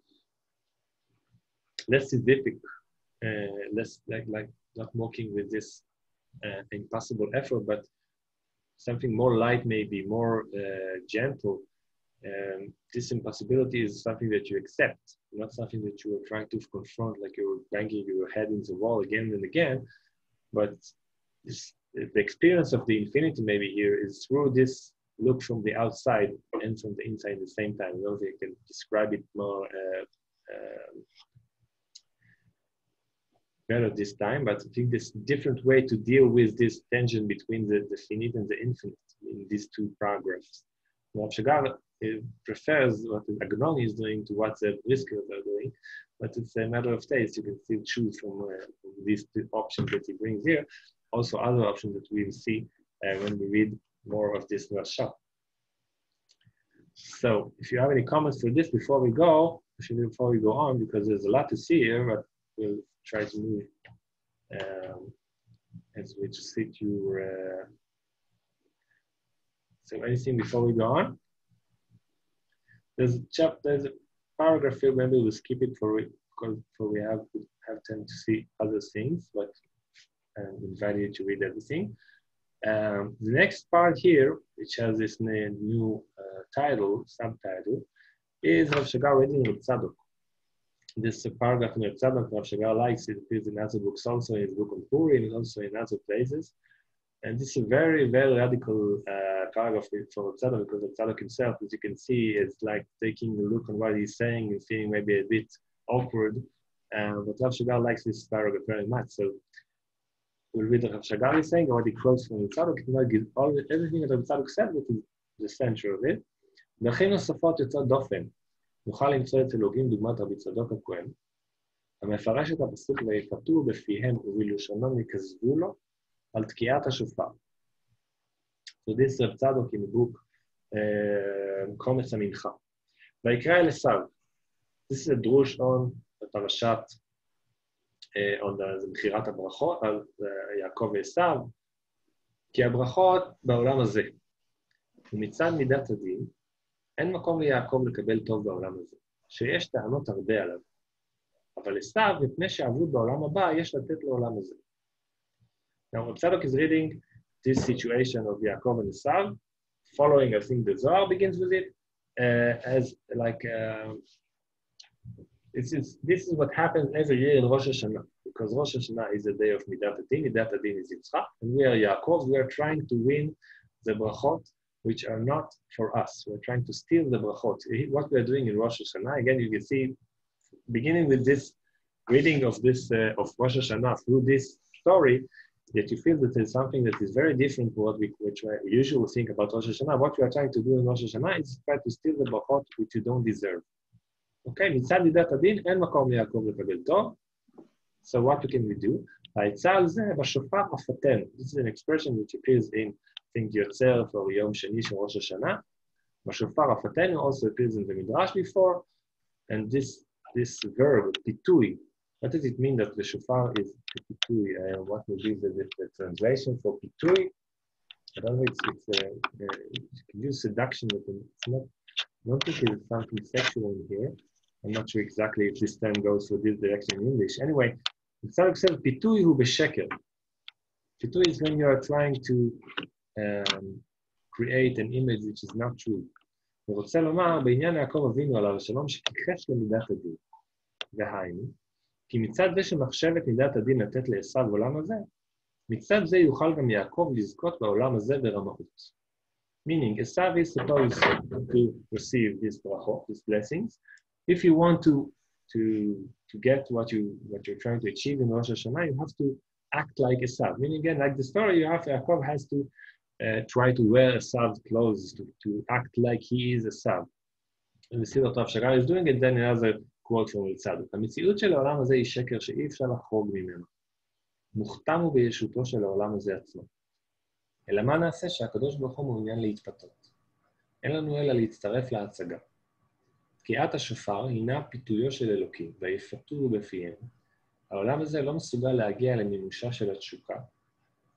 less specific, less like not mocking with this impossible effort, but something more light, maybe more gentle. This impossibility is something that you accept, not something that you are trying to confront, like you're banging your head into the wall again and again. But the experience of the infinity maybe here is through this look from the outside and from the inside at the same time. I don't think I can describe it more better this time, but I think there's a different way to deal with this tension between the finite and the infinite in these two paragraphs. Rav Shagar prefers what the accompany is doing to what the Briskers are doing, but it's a matter of taste. You can still choose from these two options that he brings here. Also other options that we'll see when we read more of this drashot. So if you have any comments for this before we go on, because there's a lot to see here, but we'll try to move as we just sit your. So anything before we go on? There's a paragraph here. Maybe we'll skip it because we have time to see other things, but I invite you to read everything. The next part here, which has this new subtitle, is Rav Shagar reading Rav Tzadok. This paragraph in Rav Tzadok, Rav Shagar likes it, appears in other books also, in his book on Purim, and also in other places. And this is a very, very radical paragraph for Rav Tzadok, because Rav Tzadok himself, as you can see, is like taking a look on what he's saying and feeling maybe a bit awkward. But Rav Shagar likes this paragraph very much. So we'll read what Rav Shagar is saying, or what he quotes from Rav Tzadok. He might give everything that Rav Tzadok said, but is the center of it. דרכים נוספות יוצאות דופן, נוכל למצוא אצל הוגים דוגמת רבי צדוק הכהן, המפרש את הפסוק ויפתו בפיהם ובלשונם יכזבו לו על תקיעת השופר. So this is Rav Tzadok in the book קומץ המנחה. ויקרא אל עשיו. This is a drush on הפרשת, on the בחירת הברכות, על יעקב ועשיו, כי הברכות בעולם הזה. ומצד מידת הדין, אין מקום ליעקב לקבל טוב בעולם הזה, שיש טענות הרבה עליו. אבל עשיו, מפני שעבוד בעולם הבא, יש לתת לעולם הזה. Now, Rav Tzadok is reading this situation of Yaakov and Esav, following, I think, the Zohar begins with it, as like, this is what happens every year in Rosh Hashanah, because Rosh Hashanah is the day of Midat Adin. Midat Adin is Yitzchak, and we are Yaakov. We are trying to win the brachot, which are not for us. We're trying to steal the brachot. What we're doing in Rosh Hashanah, again, you can see, beginning with this reading of this of Rosh Hashanah through this story, that you feel that there's something that is very different from what we usually think about Rosh Hashanah. What we are trying to do in Rosh Hashanah is try to steal the brachot which you don't deserve. Okay, מצד מידת הדין, אין מקום ליעקב לקבל טוב. So what can we do? העצה על זה, בשופר מפתנו. This is an expression which appears in, I think, Yotzer or Yom Sheni של Rosh Hashanah. בשופר מפתנו also appears in the Midrash before. And this verb, pitui, what does it mean that the shofar is pitui? What will be the translation for pitui? I don't know, you can use seduction, but it's not, I don't think it's something sexual in here. I'm not sure exactly if this term goes for this direction in English. Anyway, it's not said pitui hu besheker. Pitui is when you are trying to create an image which is not true. ורוצה לומר, בעניין יעקב אבינו עליו השלום שכיחש למידת הדין. והיינו, כי מצד זה שמחשבת מידת הדין לתת לעשיו בעולם הזה, מצד זה יוכל גם יעקב לזכות בעולם הזה ברמאות. Meaning, Esav is supposed to receive these brachot, these blessings. If you want to get what you're trying to achieve in Rosh Hashanah, you have to act like Esav. Meaning, again, like the story, Yaakov has to try to wear Esav's clothes, to act like he is Esav. And we see what Rav Shagar is doing, and then another quote from Tzadok. המציאות של העולם הזה היא שקר שאי אפשר לחרוג ממנו. מוכתם הוא בישותו של העולם הזה עצמו. אלא מה נעשה שהקדוש ברוך הוא מעוניין להתפתות? אין לנו אלא להצטרף להצגה. תקיעת השופר הינה פיתויו של אלוקים, ויפתו בפיהם. העולם הזה לא מסוגל להגיע למימושה של התשוקה,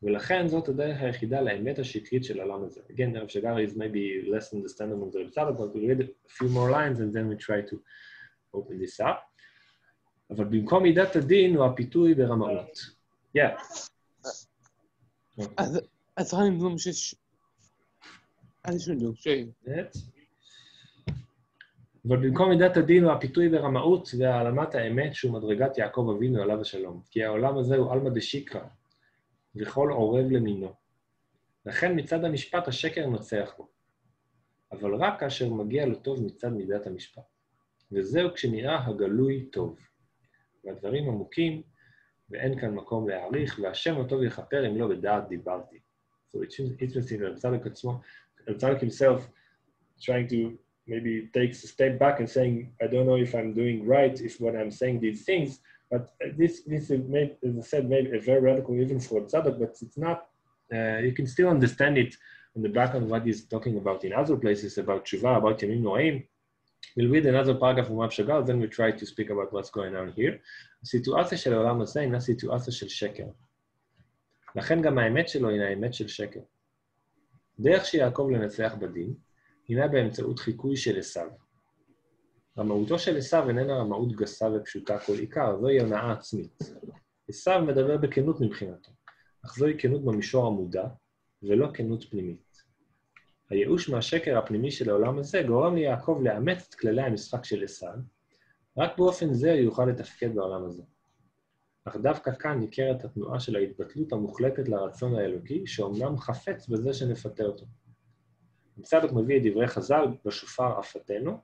ולכן זאת הדרך היחידה לאמת השקרית של העולם הזה. Again, Rav Shagar is maybe less understandable than Rav Tzadok, but we'll read a few more lines and then we try to open this up. אבל במקום מידת הדין הוא הפיתוי ברמאות. Yeah. אז אני לא משש... אני שואל שואל. אבל במקום מידת הדין הוא הפיתוי ברמאות והעלמת האמת שהוא מדרגת יעקב אבינו עליו השלום. כי העולם הזה הוא עלמא דשיקרא. וכל עורב למינו. לכן מצד המשפט השקר נוצח בו. אבל רק כאשר מגיע לו טוב מצד מידת המשפט. וזהו כשנראה הגלוי טוב. והדברים עמוקים, ואין כאן מקום להעריך, והשם הטוב יכפר אם לא בדעת דיברתי. So it's interesting that Tzadok himself trying to maybe takes a step back and saying, I don't know if I'm doing right, if when I'm saying these things, but this is made, as I said, maybe a very radical even for Tzadok, but it's not, you can still understand it on the background of what he's talking about in other places about tshuva, about Yamim No'im. We'll read another paragraph from Rav Shagar, then we try to speak about what's going on here. הסיטואציה של העולם הזה אינה סיטואציה של שקר. לכן גם האמת שלו אינה האמת של שקר. דרך שיעקב לנצח בדין, הינה באמצעות חיקוי של עשיו. רמאותו של עשיו איננה רמאות גסה ופשוטה כל עיקר, זוהי הונאה עצמית. עשיו מדבר בכנות מבחינתו, אך זוהי כנות במישור המודע, ולא כנות פנימית. הייאוש מהשקר הפנימי של העולם הזה גורם ליעקב לאמץ את כללי המשחק של עשיו, רק באופן זה יוכל לתפקד בעולם הזה. אך דווקא כאן ניכרת התנועה של ההתבטלות המוחלטת לרצון האלוקי, שאומנם חפץ בזה שנפתה אותו. מצדוק מביא את דברי חז"ל בשופר עפתנו,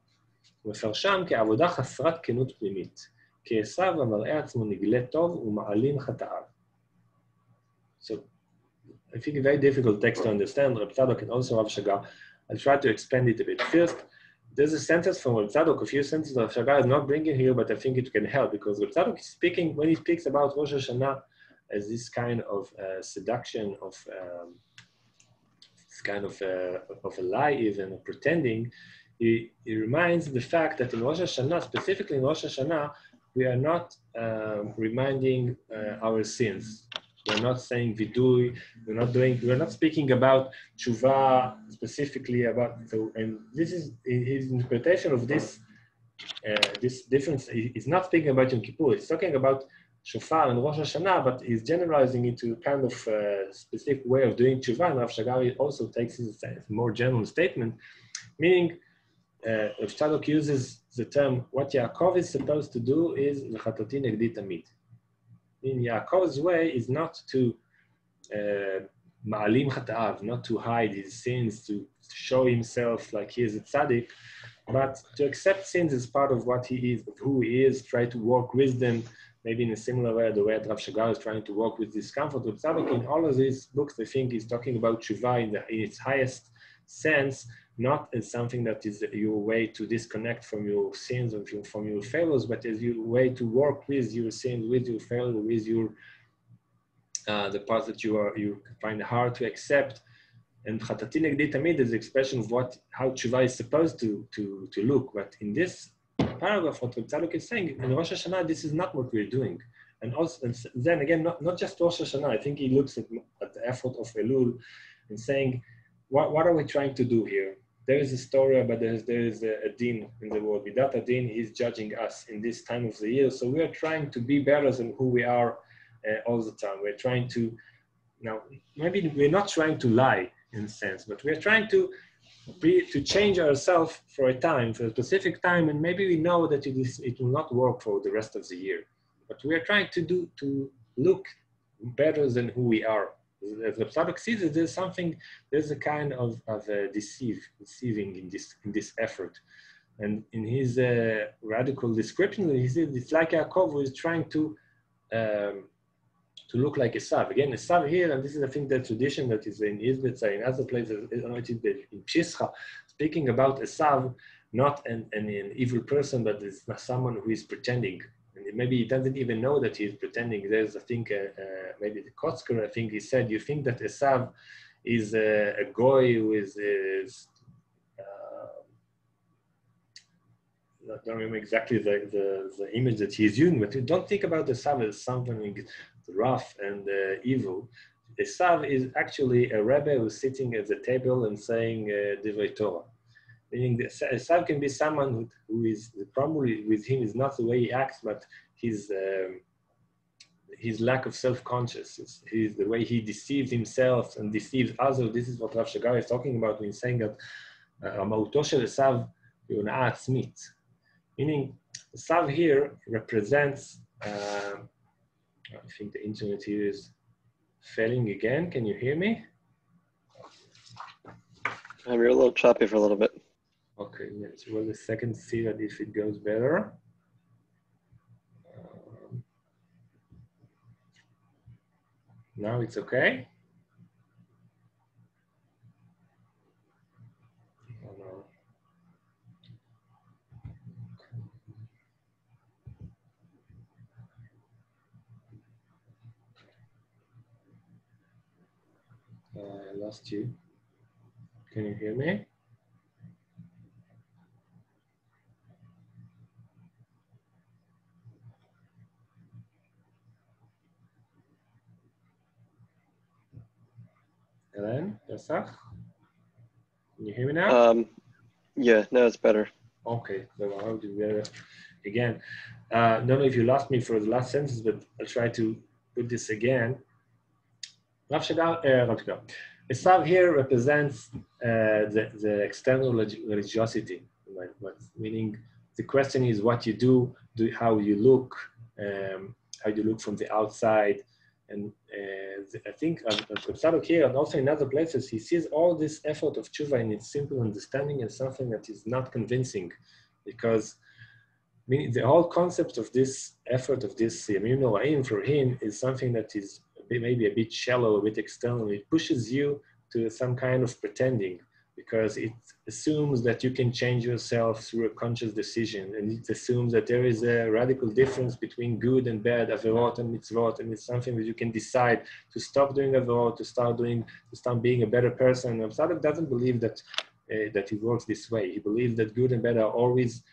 ומפרשם כעבודה חסרת כנות פנימית, כי עשיו המראה עצמו נגלה טוב ומעלים חטאיו. So, I think a very difficult text to understand, Reb Tzadok and also Rav Shagar. I'll try to expand it a bit. First, there's a sentence from Reb Tzadok, a few sentences Rav Shagar is not bringing here, but I think it can help, because Reb Tzadok is speaking, when he speaks about Rosh Hashanah as this kind of seduction, of this kind of a lie even, of pretending, he reminds the fact that in Rosh Hashanah, specifically in Rosh Hashanah, we are not reminding our sins. We're not saying vidui, we're not speaking about tshuva specifically about, so, and this is his interpretation of this difference. He's not speaking about Yom Kippur, he's talking about shofar and Rosh Hashanah, but he's generalizing into kind of a specific way of doing tshuva, and Rav Shagar also takes it as a more general statement, meaning Rav Tzadok uses the term, what Yaakov is supposed to do is v'chatati negdi tamid. In Yaakov's way is not to ma'alim chata'av, not to hide his sins, to show himself like he is a tzaddik, but to accept sins as part of what he is, of who he is, try to walk with them, maybe in a similar way, the way Rav Shagar is trying to walk with discomfort. Rav Tzadok, in all of these books, I think he's talking about tshuva in its highest sense, not as something that is your way to disconnect from your sins or from your failures, but as your way to work with your sins, with your failure, with your the parts that you find hard to accept. And chatati negdi tamid is the expression of how tshuva is supposed to look. But in this paragraph, what Reb Tzadok is saying, in Rosh Hashanah, this is not what we're doing. And also, and then again, not just Rosh Hashanah. I think he looks at the effort of Elul and saying, what are we trying to do here? There is a story, but there is a din in the world. Without a din, he's judging us in this time of the year. So we are trying to be better than who we are all the time. We're trying to, now, maybe we're not trying to lie in a sense, but we're trying to change ourselves for a time, for a specific time, and maybe we know that it will not work for the rest of the year. But we are trying to look better than who we are. As Rav Tzadok sees it, there's a kind of deceiving in this effort. And in his radical description, he says it's like Yaakov who is trying to look like Esav. Again, Esav here, and this is I think the tradition that is in Izbitza, in other places, in Pischa, speaking about Esav, not an evil person, but it's someone who is pretending. And maybe he doesn't even know that he's pretending. There's, I think, maybe the Kotzker, I think he said, you think that Esav is a goy who is I don't remember exactly the image that he's using, but you don't think about Esav as something rough and evil. Esav is actually a rebbe who's sitting at the table and saying Divrei Torah. Meaning that Esav can be someone who is, the problem with him is not the way he acts, but his lack of self-consciousness. He's the way he deceives himself and deceives others. This is what Rav Shagar is talking about when he's saying that Ramauto shel Esav היא הונאה עצמית. Meaning, Esav here represents, I think the internet here is failing again. Can you hear me? You're a little choppy for a little bit. Okay, let's roll a second, see that if it goes better. Now it's okay. Oh, no. I lost you. Can you hear me? Ellen, Yasach? Can you hear me now? Yeah, now it's better. Okay, so how do we again? Don't know if you lost me for the last sentence, but I'll try to put this again. Rav Shagar, a Sav here represents the external religiosity, meaning the question is what you do how you look, how you look from the outside. And I think Rav here and also in other places, he sees all this effort of tshuva in its simple understanding as something that is not convincing, because the whole concept of this effort of this Yamin for him is something that is maybe a bit shallow, a bit external. It pushes you to some kind of pretending, because it assumes that you can change yourself through a conscious decision, and it assumes that there is a radical difference between good and bad, averot and mitzvot, and it's something that you can decide to stop doing averot, to start being a better person. Tzadok doesn't believe that that it works this way. He believes that good and bad are always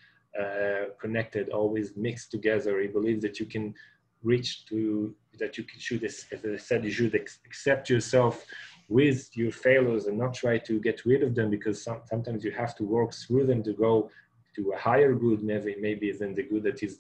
connected, always mixed together. He believes that you can reach to, that you should, as I said, you should accept yourself with your failures and not try to get rid of them, because sometimes you have to work through them to go to a higher good, maybe than the good that is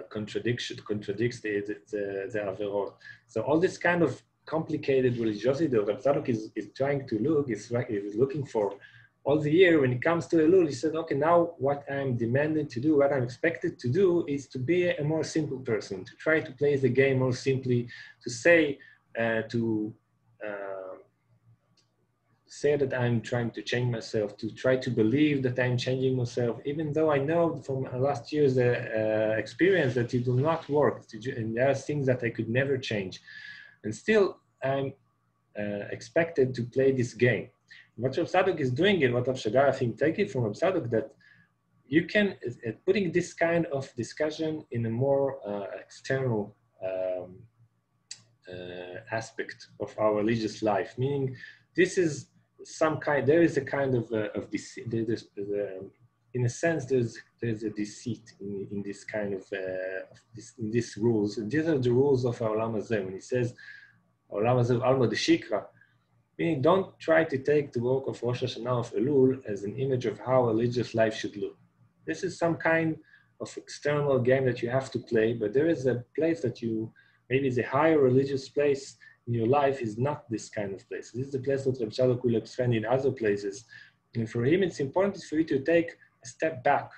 contradicts the averot. So all this kind of complicated religiosity that Rav Tzadok is trying to look, is looking for all the year. When it comes to Elul, he said, okay, now what I'm demanded to do, what I'm expected to do is to be a more simple person, to try to play the game more simply, to say, say that I'm trying to change myself, to try to believe that I'm changing myself, even though I know from last year's experience that it will not work, and there are things that I could never change. And still, I'm expected to play this game. What Rav Tzadok is doing, and what Rav Shagar, I think, take it from Rav Tzadok, that you can, putting this kind of discussion in a more external aspect of our religious life, meaning this is some kind, there is a kind of in a sense, there's a deceit in this kind of, in these rules. And these are the rules of our Olam Hazeh. When he says, Olam Hazeh, Alma de Shikra, meaning don't try to take the work of Rosh Hashanah, of Elul, as an image of how a religious life should look. This is some kind of external game that you have to play, but there is a place that you, maybe the higher religious place in your life is not this kind of place. This is the place that Rav Tzadok will expand in other places. And for him, it's important for you to take a step back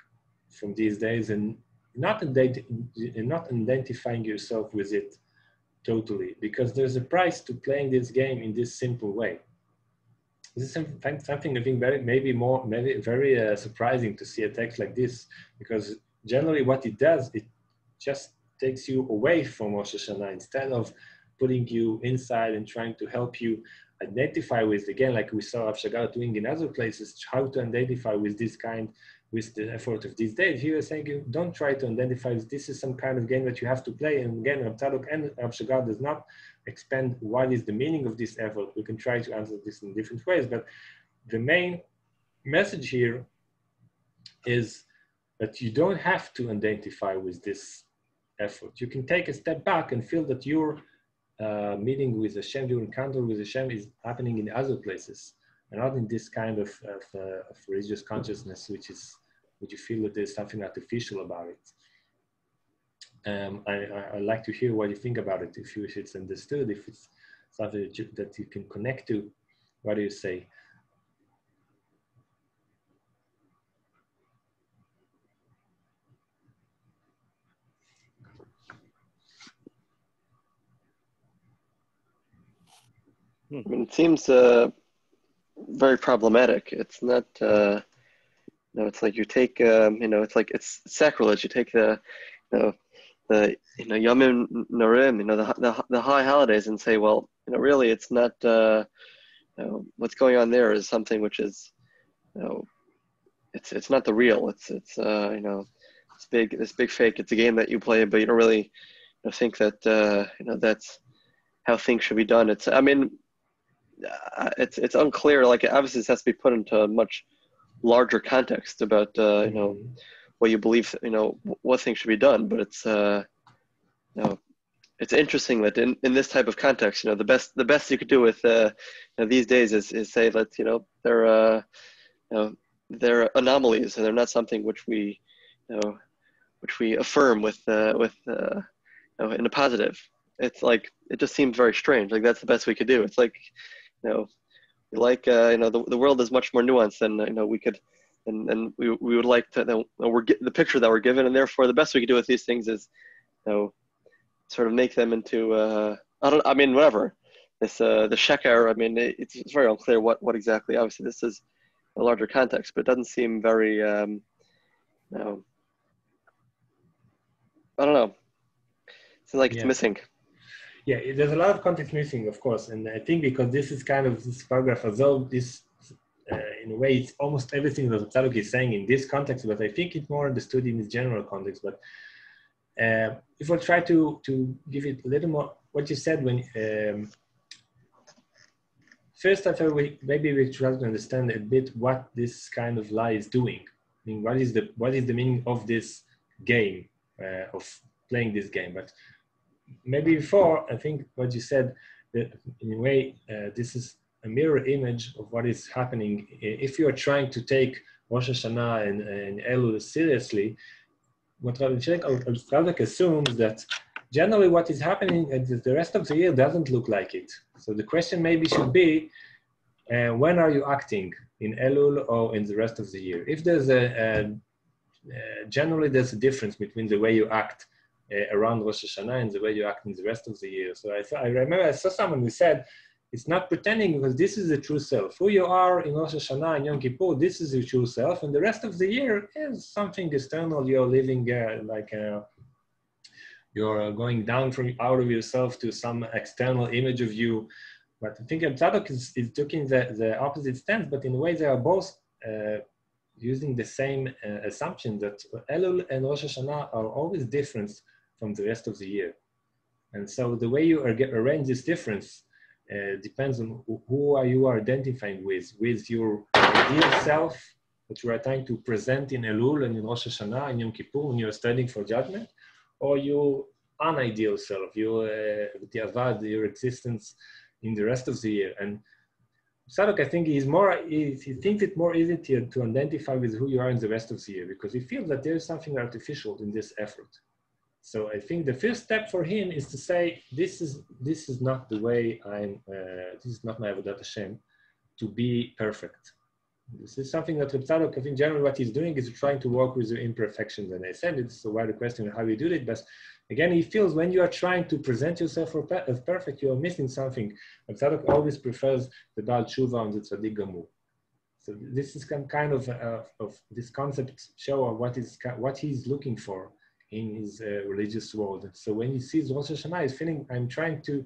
from these days and not identifying yourself with it totally, because there's a price to playing this game in this simple way. This is something I think very surprising to see a text like this, because generally what it does, it just takes you away from Rosh Hashanah instead of putting you inside and trying to help you identify with, again, like we saw Rav Shagar doing in other places, how to identify with this kind, with the effort of these days. Here is saying, you don't try to identify with, this is some kind of game that you have to play. And again, Rav Tzadok and Rav Shagar does not expand what is the meaning of this effort. We can try to answer this in different ways, but the main message here is that you don't have to identify with this effort. You can take a step back and feel that your meeting with Hashem, your encounter with Hashem is happening in other places, and not in this kind of religious consciousness, which you feel that there's something artificial about it. I'd like to hear what you think about it, if it's understood, if it's something that you can connect to. What do you say? I mean, it seems very problematic. It's not, it's like you take, it's like it's sacrilege. You take the Yomim Norim, the high holidays, and say, well, really, it's not. What's going on there is something which is, it's not the real. It's this big fake. It's a game that you play, but you don't really think that that's how things should be done. it's unclear. Like obviously, this has to be put into a much larger context about what you believe, what things should be done. But it's it's interesting that in this type of context, the best you could do with these days is say that they're anomalies and they're not something which we affirm with in a positive. It's like it just seems very strange. Like that's the best we could do. It's like the world is much more nuanced than we could, and we would like to. The picture that we're given, and therefore the best we could do with these things is sort of make them into whatever. This the sheker. I mean, it's very unclear what exactly. Obviously, this is a larger context, but it doesn't seem very. I don't know. It seems like it's missing. Yeah, there's a lot of context missing, of course, and I think because this is kind of this paragraph, although this, in a way, it's almost everything that Tzadok is saying in this context, but I think it's more understood in its general context. But if I try to give it a little more, what you said when first, I thought maybe we try to understand a bit what this kind of lie is doing. I mean, what is the meaning of this game, of playing this game? But maybe before, I think what you said, that in a way, this is a mirror image of what is happening. If you are trying to take Rosh Hashanah and Elul seriously, what Rabbi Shagar assumes that generally what is happening the rest of the year doesn't look like it. So the question maybe should be, when are you acting in Elul or in the rest of the year? If there's generally there's a difference between the way you act around Rosh Hashanah and the way you act in the rest of the year. So I remember I saw someone who said, it's not pretending because this is the true self. Who you are in Rosh Hashanah and Yom Kippur, this is your true self. And the rest of the year is something external. You're living you're going down out of yourself to some external image of you. But I think Tzadok is taking the opposite stance, but in a way they are both using the same assumption that Elul and Rosh Hashanah are always different from the rest of the year. And so the way you arrange this difference depends on who you are identifying with your ideal self that you are trying to present in Elul and in Rosh Hashanah and Yom Kippur when you're studying for judgment, or your unideal self, your your existence in the rest of the year. And Tzadok, I think he thinks it's more easy to identify with who you are in the rest of the year because he feels that there is something artificial in this effort. So I think the first step for him is to say, this is not the way this is not my Avodat Hashem, to be perfect. This is something that Tzadok, I think generally what he's doing is trying to work with the imperfections. And I said it's so why the question how you do it, but again, he feels when you are trying to present yourself as perfect, you are missing something. And Tzadok always prefers the Baal Tshuva and the Tzaddik Gamur. So this is kind of this concept show of what he's looking for in his religious world. So when he sees Rosh Hashanah, he's feeling, I'm trying to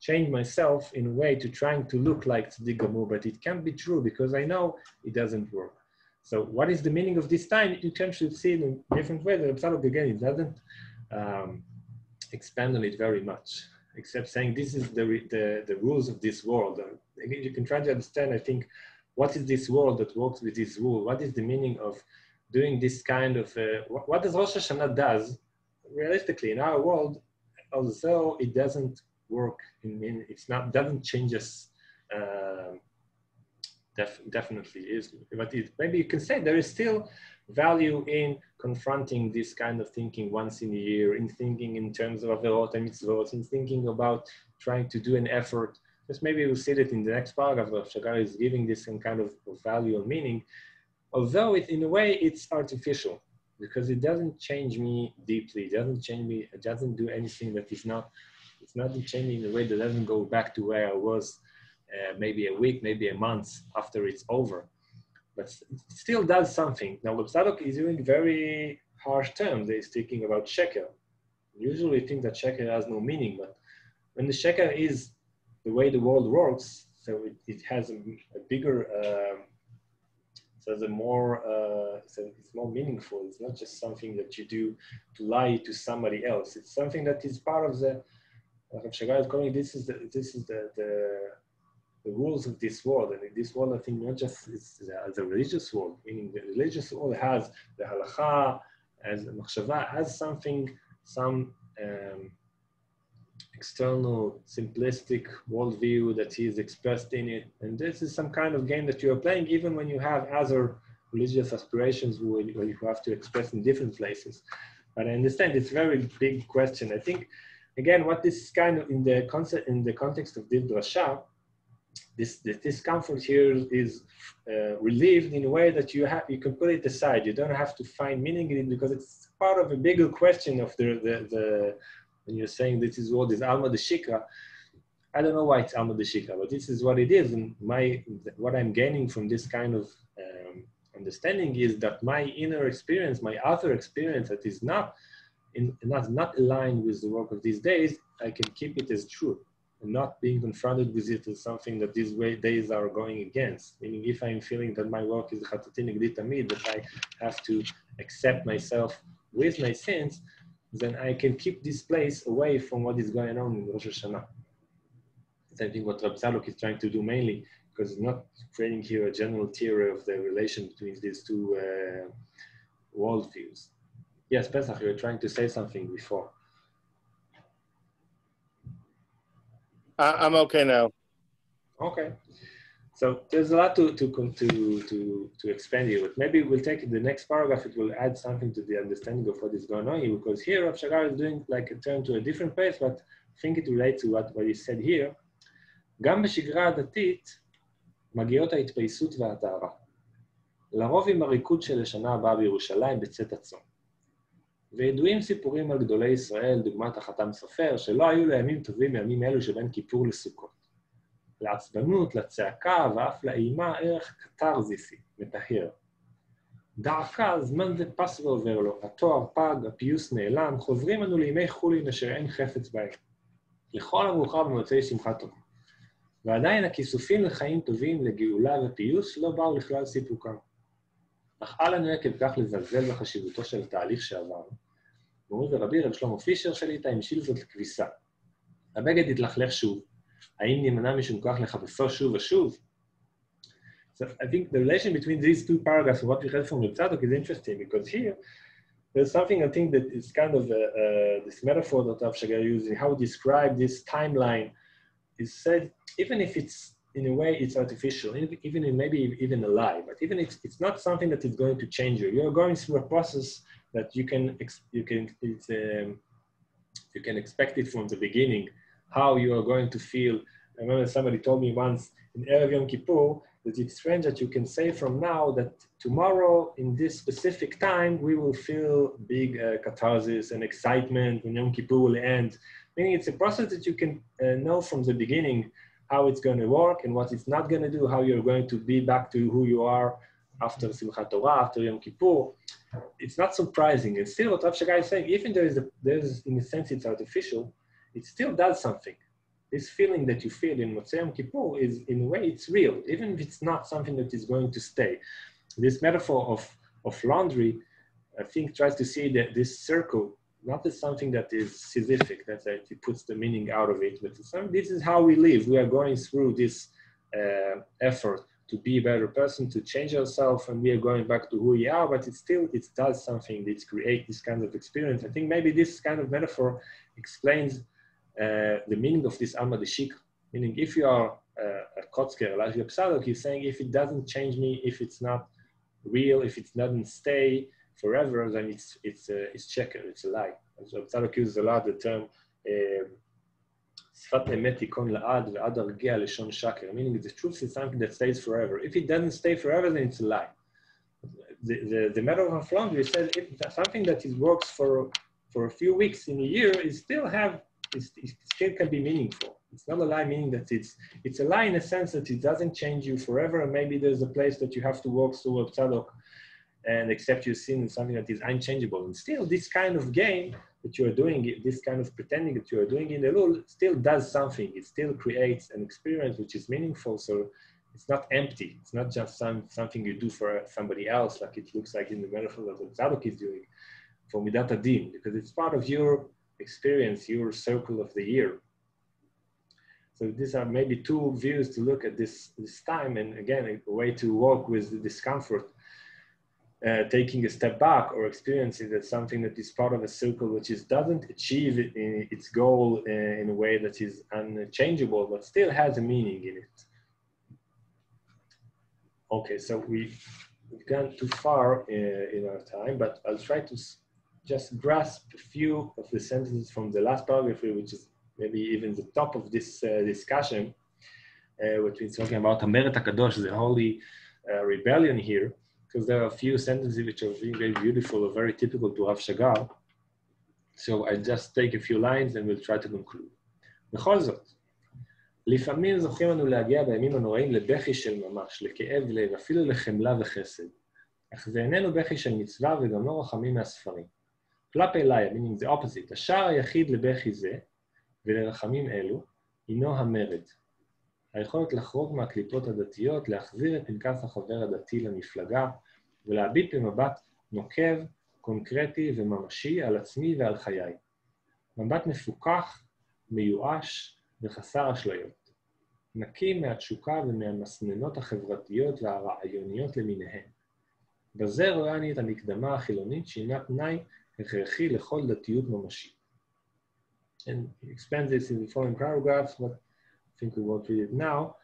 change myself in a way to trying to look like Tzaddik Gamur, but it can't be true because I know it doesn't work. So what is the meaning of this time? You can see it in different ways. Tzadok, again, it doesn't expand on it very much, except saying this is the rules of this world. Again, you can try to understand, I think, what is this world that works with this rule? What is the meaning of doing this kind of, what does Rosh Hashanah does, realistically, in our world, although it doesn't work, doesn't change us, definitely is, but maybe you can say there is still value in confronting this kind of thinking once in a year, in thinking in terms of averot and mitzvot, in thinking about trying to do an effort. Just maybe we'll see that in the next paragraph, Rav Shagar is giving this some kind of value or meaning, although in a way it's artificial because it doesn't change me deeply, it doesn't change me, it doesn't do anything that it's not changing in a way that doesn't go back to where I was maybe a week, maybe a month after it's over. But it still does something. Now, what Tzadok is using very harsh terms. He's speaking about sheker. Usually we think that sheker has no meaning, but when the sheker is the way the world works, so it has a bigger, so it's more meaningful. It's not just something that you do to lie to somebody else. It's something that is part of the, Rav Shagar is calling this is the the rules of this world. And in this world, I think not just it's the religious world, meaning the religious world has the halacha, as the machshava, has something, some external, simplistic worldview that is expressed in it. And this is some kind of game that you're playing, even when you have other religious aspirations where you have to express in different places. But I understand it's a very big question. I think, again, what this kind of, in the concept, in the context of this drasha, this discomfort here is relieved in a way that you can put it aside. You don't have to find meaning in it because it's part of a bigger question of the when you're saying this is what is Alma de Shikra. I don't know why it's Alma de Shikra, but this is what it is. And what I'm gaining from this kind of understanding is that my inner experience, my outer experience that is not aligned with the work of these days, I can keep it as true and not being confronted with it as something that these days are going against. Meaning if I'm feeling that my work is Chatati Negdi Tamid, that I have to accept myself with my sins, then I can keep this place away from what is going on in Rosh Hashanah. I think what Rabbi Tzadok is trying to do mainly, because it's not creating here a general theory of the relation between these two worldviews. Yes, Pesach, you were trying to say something before. I'm okay now. Okay. So there's a lot to expand here, but maybe we'll take the next paragraph. It will add something to the understanding of what is going on here, because here Rav Shagar is doing like a turn to a different place, but I think it relates to what he said here. גם בשגרה הדתית מגיעות ההתפייסות והטהרה. לרוב עם הריקוד של השנה הבאה בירושלים בצאת הצום. וידועים סיפורים על גדולי ישראל, דוגמת החתם סופר, שלא היו לימים טובים מימים אלו שבין כיפור לסוכות. לעצבנות, לצעקה ואף לאימה ערך קתרזיסי, מטהר. דעקה, זמן זה פס ועובר לו, התואר פג, הפיוס נעלם, חוזרים אנו לימי חולין אשר אין חפץ בהם. לכל המאוחר במוצאי שמחת תורה. ועדיין הכיסופים לחיים טובים, לגאולה ופיוס, לא באו לכלל סיפוקם. אך אל לנו עקב כך לזלזל בחשיבותו של התהליך שעברנו. מורי ורבי רב שלמה פישר שליטה המשיל זאת לכביסה. הבגד התלכלך שוב. האם נימנע משום כך לחפשו שוב ושוב? So I think the relation between these two paragraphs of what we read from Rav Tzadok is interesting, because here there's something I think that is kind of this metaphor that Rav Shagar using, how he described this timeline. He said, even if it's, in a way, it's artificial, even in maybe even a lie, but even if it's not something that is going to change you, you're going through a process that you can expect it from the beginning, how you are going to feel. I remember somebody told me once in Erev Yom Kippur that it's strange that you can say from now that tomorrow in this specific time we will feel big catharsis and excitement when Yom Kippur will end. Meaning it's a process that you can know from the beginning how it's going to work and what it's not going to do, how you're going to be back to who you are after Simchat Torah, after Yom Kippur. It's not surprising. And still what Rav Shagar is saying, even there's in a sense it's artificial, it still does something. This feeling that you feel in Motzei Yom Kippur is, in a way, it's real, even if it's not something that is going to stay. This metaphor of laundry, I think, tries to see that this circle, not as something that is Sisyphic, that it puts the meaning out of it, but this is how we live. We are going through this effort to be a better person, to change ourselves, and we are going back to who we are, but it does something, it creates this kind of experience. I think maybe this kind of metaphor explains the meaning of this Alma de Shikra, meaning if you are a kotzker, like Rav Tzadok, he's saying if it doesn't change me, if it's not real, if it doesn't stay forever, then it's checker, it's a lie. And so Rav Tzadok uses a lot the term sfat emet tikon la'ad ve'ad argea leshon shaker, meaning the truth is something that stays forever. If it doesn't stay forever, then it's a lie. The matter of laundry says if something that works for a few weeks in a year, it still can be meaningful. It's not a lie, meaning that it's a lie in a sense that it doesn't change you forever, and maybe there's a place that you have to walk through Rav Tzadok and accept your sin in something that is unchangeable. And still, this kind of game that you are doing, this kind of pretending that you are doing in Elul, still does something. It still creates an experience which is meaningful. So it's not empty. It's not just something you do for somebody else, like it looks like in the metaphor that Rav Tzadok is doing for Midat Adin, because it's part of your experience, your circle of the year. So these are maybe two views to look at this time, and again, a way to work with the discomfort, taking a step back or experiencing that something that is part of a circle which doesn't achieve its goal in a way that is unchangeable, but still has a meaning in it. Okay, so we've gone too far in our time, but I'll try to just grasp a few of the sentences from the last paragraph, which is maybe even the top of this discussion, which we're talking about Hameret HaKadosh, the holy rebellion here, because there are a few sentences which are very beautiful or very typical to Rav Shagar. So I just take a few lines and we'll try to conclude. בכל זאת, לפעמים זוכים לנו להגיע בימים הנוראים לבכי של ממש, לכאב לב, אפילו לחמלה וחסד. אך זה איננו בכי של מצווה וגם לא רחמים מהספרים. כלפי אליי, meaning the opposite, השער היחיד לבכי זה, ולרחמים אלו, הינו המרד. היכולת לחרוג מהקליפות הדתיות, להחזיר את פנקס החבר הדתי למפלגה, ולהביט במבט נוקב, קונקרטי וממשי על עצמי ועל חיי. מבט מפוקח, מיואש וחסר אשליות. נקי מהתשוקה ומהמסננות החברתיות והרעיוניות למיניהן. בזה רואה אני את המקדמה החילונית שהינה תנאי הכרחי לכל דתיות ממשית. And he expands this in the following paragraphs, but I think we won't read it now.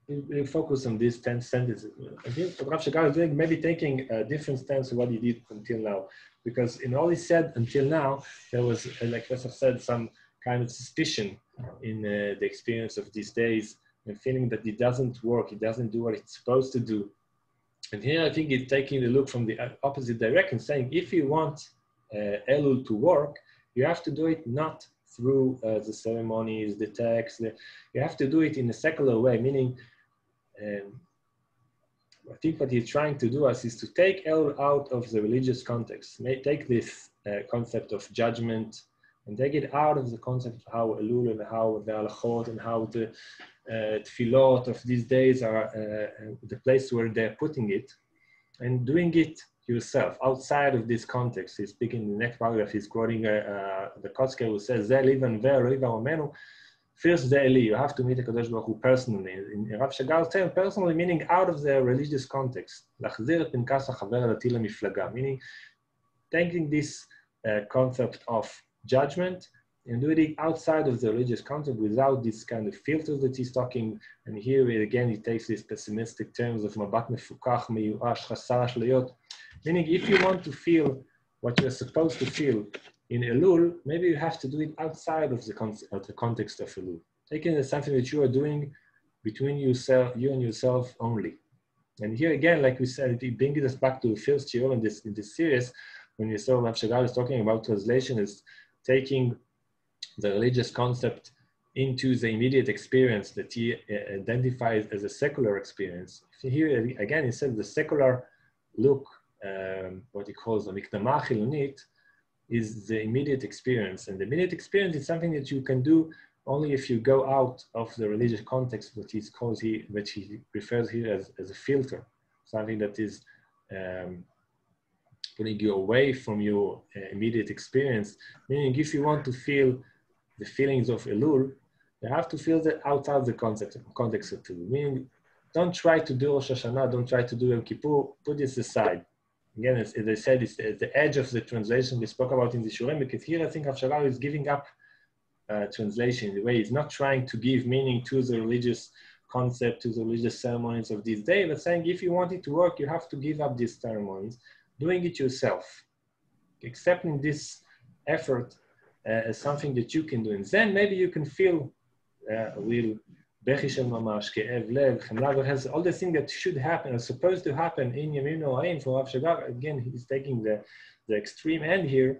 We'll focus on these 10 sentences. I think what Rav Shagar is doing, maybe taking a different stance of what he did until now. Because in all he said until now, there was, like Yosef said, some kind of suspicion in the experience of these days, and feeling that it doesn't work, it doesn't do what it's supposed to do. And here I think he's taking the look from the opposite direction, saying if you want Elul to work, you have to do it not through the ceremonies, the text, you have to do it in a secular way, meaning I think what he's trying to do is to take Elul out of the religious context, take this concept of judgment and take it out of the concept of how Elul and how the halachot and how the tefillot of these days are the place where they're putting it, and doing it yourself outside of this context. He's speaking in the next paragraph, he's quoting the Kotzker who says, Ze livan ve'eriva omenu, first daily, you have to meet the Kadosh Baruch Hu personally. In Rav Shagar's term, personally meaning out of the religious context. להחזיר את פנקס החבר הדתי למפלגה, meaning taking this concept of judgment and doing it outside of the religious concept without this kind of filters that he's talking. And here again, he takes these pessimistic terms of מבט מפוכח, מיואש, חסר אשליות, meaning if you want to feel what you're supposed to feel in Elul, maybe you have to do it outside of the context of Elul. Taking it as something that you are doing between yourself, you and yourself only. And here again, like we said, it brings us back to the first shiur in this series, when you saw Rav Shagar is talking about translation is taking the religious concept into the immediate experience that he identifies as a secular experience. Here again, he said the secular look, what he calls the mikdama chilonit, is the immediate experience. And the immediate experience is something that you can do only if you go out of the religious context, which he refers here as a filter, something that is putting you away from your immediate experience. Meaning if you want to feel the feelings of Elul, you have to feel that outside the context of Elul. Meaning don't try to do Rosh Hashanah, don't try to do Yom Kippur, put this aside. Again, as I said, it's at the edge of the translation we spoke about in the Shurim, because here I think Rav Shagar is giving up translation in the way he's not trying to give meaning to the religious concept, to the religious ceremonies of this day, but saying if you want it to work, you have to give up these ceremonies, doing it yourself, accepting this effort as something that you can do. And then maybe you can feel real בכי של ממש, כאב לב, חמלה וחסד, all the things that should happen, are supposed to happen in Yamim Noraim for Rav Shagar. Again, he's taking the extreme end here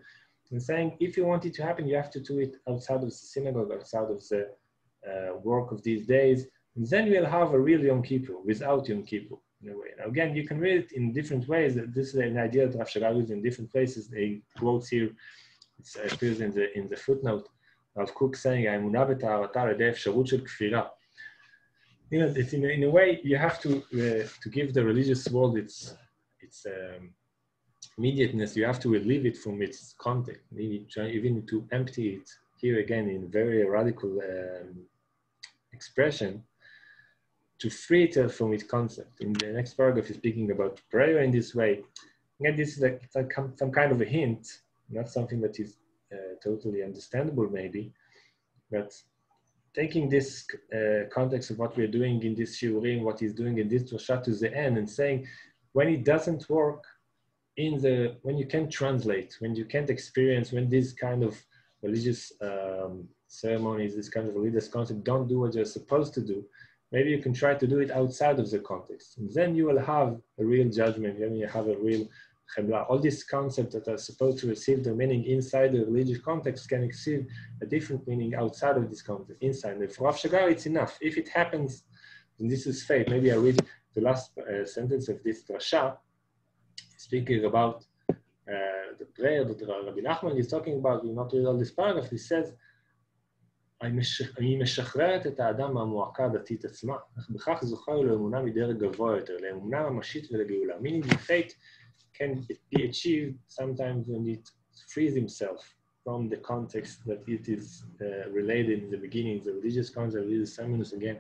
and saying, if you want it to happen, you have to do it outside of the synagogue, outside of the work of these days. And then you'll have a real Yom Kippur without Yom Kippur, in a way. Now, again, you can read it in different ways. This is an idea that Rav Shagar uses in different places. He quotes here, it appears in the footnote, Rav Kook saying, האמונה בטהרתה על ידי אפשרות של כפירה. You know, it's in a way you have to give the religious world its immediateness. You have to relieve it from its content. You try even to empty it here again in very radical expression, to free itself from its concept. In the next paragraph, he's speaking about prayer in this way. Again, this is like some kind of a hint, not something that is totally understandable maybe, but taking this context of what we're doing in this shiurim, what he's doing in this drashot to the end, and saying, when it doesn't work, when you can't translate, when you can't experience, when this kind of religious ceremonies, this kind of religious concept don't do what you're supposed to do, maybe you can try to do it outside of the context. And then you will have a real judgment, then you have a real chemla. All these concepts that are supposed to receive their meaning inside the religious context can receive a different meaning outside of this context, inside. And for Rav Shagar, it's enough. If it happens, then this is fate. Maybe I read the last sentence of this drasha, speaking about the prayer that Rabbi Nachman is talking about. We'll not read all this paragraph. He says, אני משחררת את האדם מהמועקה הדתית עצמה, אך בכך זוכה לאמונה מדרג גבוה יותר, לאמונה ממשית ולגאולה. Meaning the faith can be achieved sometimes when it frees himself from the context that it is related in the beginning, the religious context, religious ceremonies. Again,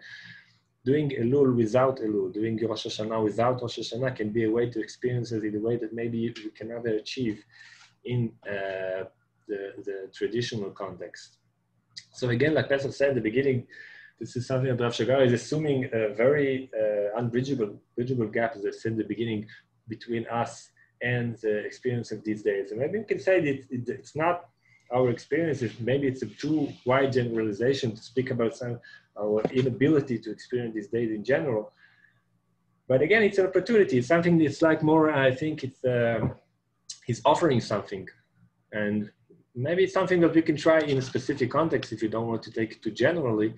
doing Elul without Elul, doing Rosh Hashanah without Rosh Hashanah can be a way to experience it in a way that maybe we can never achieve in the traditional context. So again, like Pesach said at the beginning, this is something that Rav Shagar is assuming a very unbridgeable gap, as I said in the beginning, between us and the experience of these days. And maybe we can say that it's not our experience, maybe it's a too wide generalization to speak about our inability to experience these days in general. But again, it's an opportunity. It's something that's like more, I think he's offering something. And maybe it's something that we can try in a specific context if you don't want to take it too generally.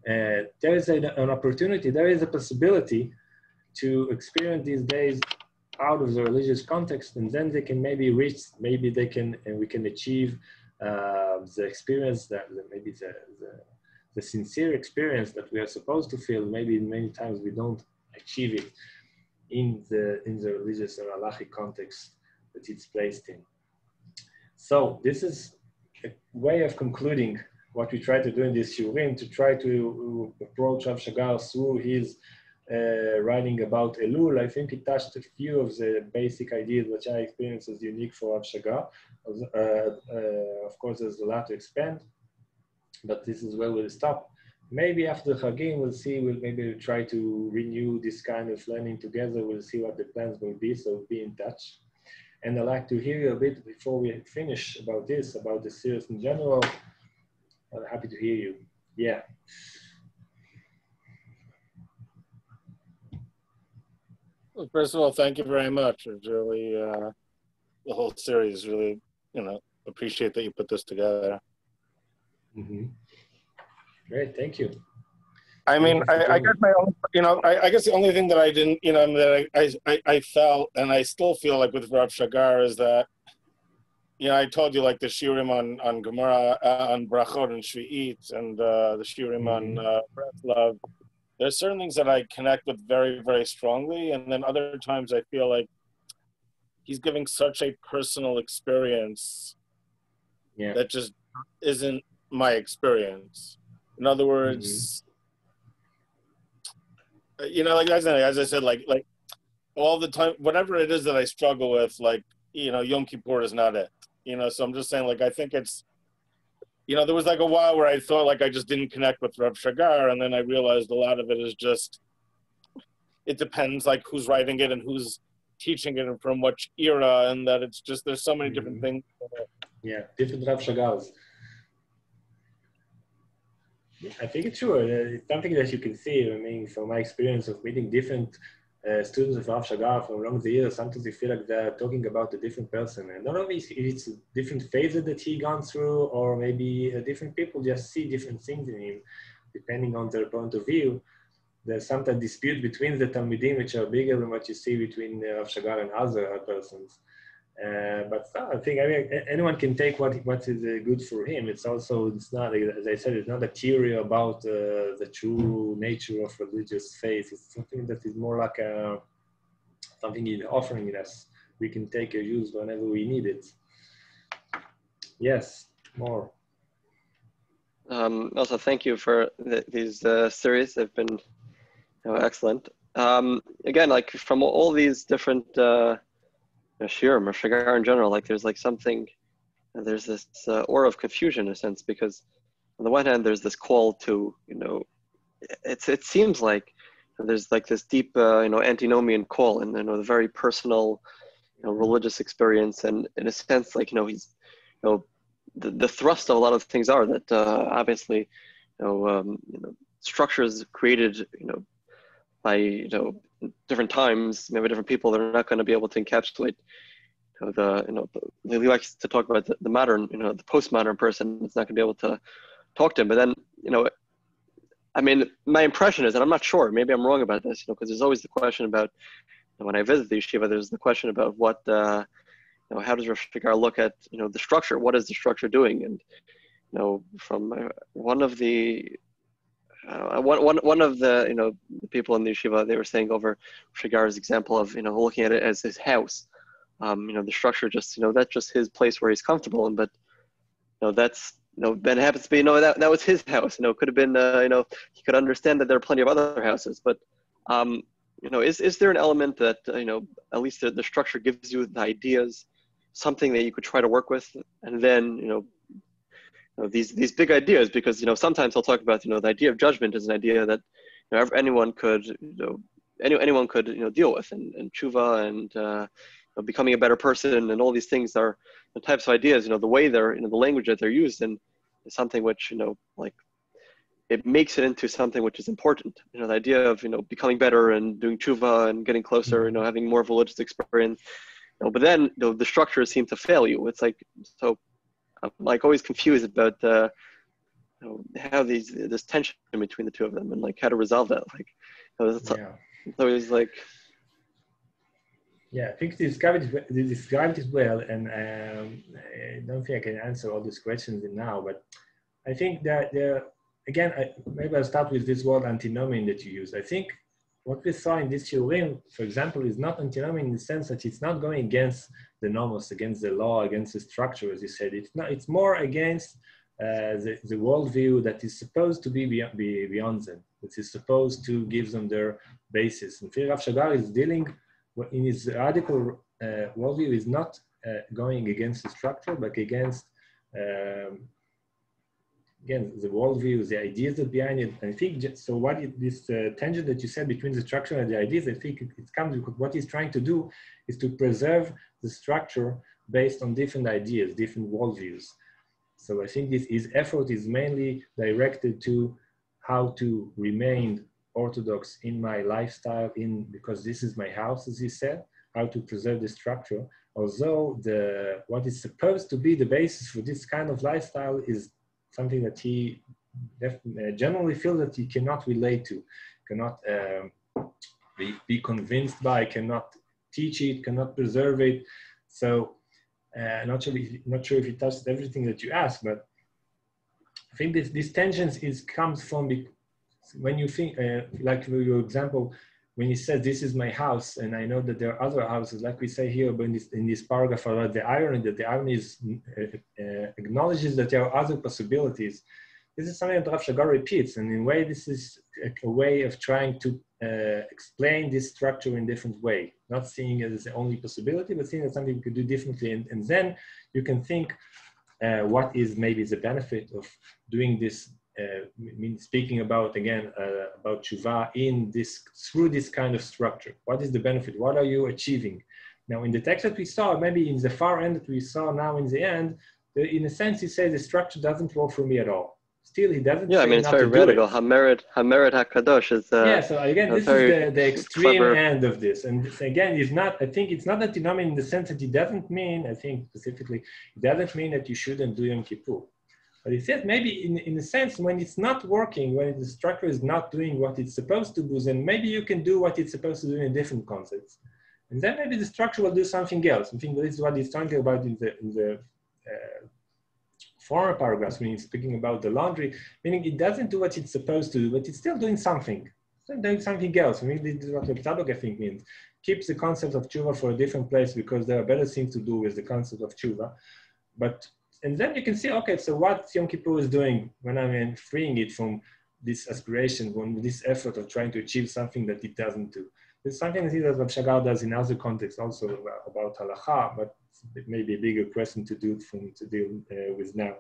There is an opportunity, there is a possibility to experience these days out of the religious context, and then they can maybe reach, maybe they can, and we can achieve the experience that maybe the sincere experience that we are supposed to feel. Maybe many times we don't achieve it in the religious or halachic context that it's placed in. So this is a way of concluding what we try to do in this shiurim, to try to approach Rav Shagar through his writing about Elul. I think he touched a few of the basic ideas which I experienced as unique for Rav Shagar. Of course, there's a lot to expand, but this is where we'll stop. Maybe after the Chagim, we'll see, maybe try to renew this kind of learning together. We'll see what the plans will be, so be in touch. And I'd like to hear you a bit before we finish about this, about the series in general. I'm happy to hear you. Yeah. Well, first of all, thank you very much. It's really, the whole series really, appreciate that you put this together. Mm-hmm. Great, thank you. I mean, I guess my own, I guess the only thing that I didn't, that I felt, and I still feel like with Rav Shagar is that, I told you like the shiurim on Gemara, on brachot and shvi'it, and the shiurim on breath love. There's certain things that I connect with very, very strongly, and then other times I feel like he's giving such a personal experience that just isn't my experience. In other words, like as I said, like all the time, whatever it is that I struggle with, like, Yom Kippur is not it, so I'm just saying, like, I think it's, there was like a while where I thought like I just didn't connect with Rav Shagar, and then I realized a lot of it is just, it depends like who's writing it and who's teaching it and from which era, and that it's just, there's so many different things. Yeah, different Rav Shagars. I think it's true. It's something that you can see. I mean, from my experience of meeting different students of Rav Shagar from along the years, sometimes you feel like they're talking about a different person. And not only it's different phases that he gone through, or maybe different people just see different things in him, depending on their point of view. There's sometimes dispute between the Talmidim, which are bigger than what you see between Rav Shagar and other persons. But I think anyone can take what is good for him. It's not, as I said, it's not a theory about the true nature of religious faith. It's something that is more like something he's offering us. We can take or use whenever we need it. Yes, more. Also, thank you for these series. They've been excellent. Again, like from all these different shiur or Shagar in general, like there's like something, there's this aura of confusion in a sense, because on the one hand, there's this call to, it seems like there's like this deep, antinomian call, and the very personal, religious experience, and in a sense, like he's, the thrust of a lot of things are that obviously, structures created, by different times, maybe different people, they're not going to be able to encapsulate he likes to talk about the modern, the postmodern person. It's not going to be able to talk to him. But then, I mean, my impression is, and I'm not sure, maybe I'm wrong about this, because there's always the question about, when I visit the yeshiva, there's the question about what, how does Rav Shagar look at, the structure? What is the structure doing? And, from one of the, one of the, the people in the yeshiva, they were saying over Shagar's example of, looking at it as his house. The structure just, that's just his place where he's comfortable in, but, that's, then it happens to be, that was his house, it could have been, he could understand that there are plenty of other houses, but, is there an element that, at least the structure gives you the ideas, something that you could try to work with, and then, these big ideas, because, sometimes I'll talk about, the idea of judgment is an idea that, anyone could, anyone could, deal with, and tshuva, and, becoming a better person, and all these things are the types of ideas, the way they're, the language that they're used in is something which, like it makes it into something which is important. The idea of, becoming better and doing tshuva and getting closer, having more religious experience, but then the structures seem to fail you. It's like, so I'm like always confused about, how this tension between the two of them, and like how to resolve that. Like, it's always like, yeah, I think they described it well, and I don't think I can answer all these questions now, but I think that again, maybe I'll start with this word antinomian that you use. I think what we saw in this shiurim, for example, is not antinomian in the sense that it's not going against the nomos, against the law, against the structure, as you said. It's more against the worldview that is supposed to be beyond them, that is supposed to give them their basis. And Rav Shagar is dealing in his radical worldview is not going against the structure, but against, again, the worldview, the ideas that behind it. I think, so this tension that you said between the structure and the ideas, I think it comes because what he's trying to do is to preserve the structure based on different ideas, different worldviews. So I think his effort is mainly directed to how to remain orthodox in my lifestyle, because this is my house, as he said, how to preserve the structure. Although what is supposed to be the basis for this kind of lifestyle is something that he generally feels that he cannot relate to, cannot be convinced by, cannot teach it, cannot preserve it. So not sure if he touched everything that you asked, but I think this tensions comes from when you think, like for your example, when he says, this is my house, and I know that there are other houses, like we say here but in this paragraph about the irony, that the irony acknowledges that there are other possibilities. This is something that Rav Shagar repeats, and in a way, this is a way of trying to explain this structure in a different way, not seeing it as the only possibility, but seeing it as something you could do differently. And then you can think what is maybe the benefit of doing this, speaking about, again, about tshuva through this kind of structure. What is the benefit? What are you achieving? Now, in the text that we saw, maybe in the far end that we saw now in the end, in a sense, he says the structure doesn't work for me at all. Still, he doesn't. Yeah, I mean, it's very radical. Hamered Hakadosh is. Yeah. So again, this is the extreme end of this, and again, it's not. I think it's not antinomian in the sense that it doesn't mean. I think specifically, it doesn't mean that you shouldn't do Yom Kippur. But it says maybe in a sense when it's not working, when the structure is not doing what it's supposed to do, then maybe you can do what it's supposed to do in different concepts, and then maybe the structure will do something else. I think this is what he's talking about in the former paragraphs when he's speaking about the laundry, meaning it doesn't do what it's supposed to do, but it's still doing something. It's still doing something else. I mean, this is what Rav Tzadok, I think, means. Keeps the concept of tshuva for a different place because there are better things to do with the concept of tshuva. But and then you can see, okay, so what Yom Kippur is doing when I'm freeing it from this aspiration, from this effort of trying to achieve something that it doesn't do. It's something that Rav Shagar does in other contexts also about halacha, but it may be a bigger question to deal with now.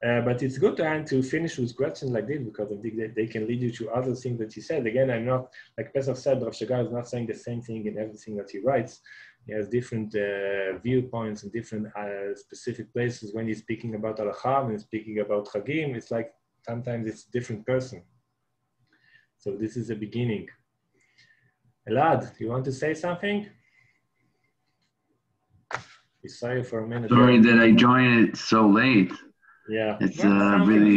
But it's good to finish with questions like this because I think that they can lead you to other things that he said. Again, I'm not, like Pesach said, Rav Shagar is not saying the same thing in everything that he writes. He has different viewpoints and different specific places when he's speaking about halacha and speaking about chagim. It's like sometimes it's a different person. So this is the beginning. Elad, do you want to say something? We saw you for a minute. Sorry that I joined it so late. Yeah. It's really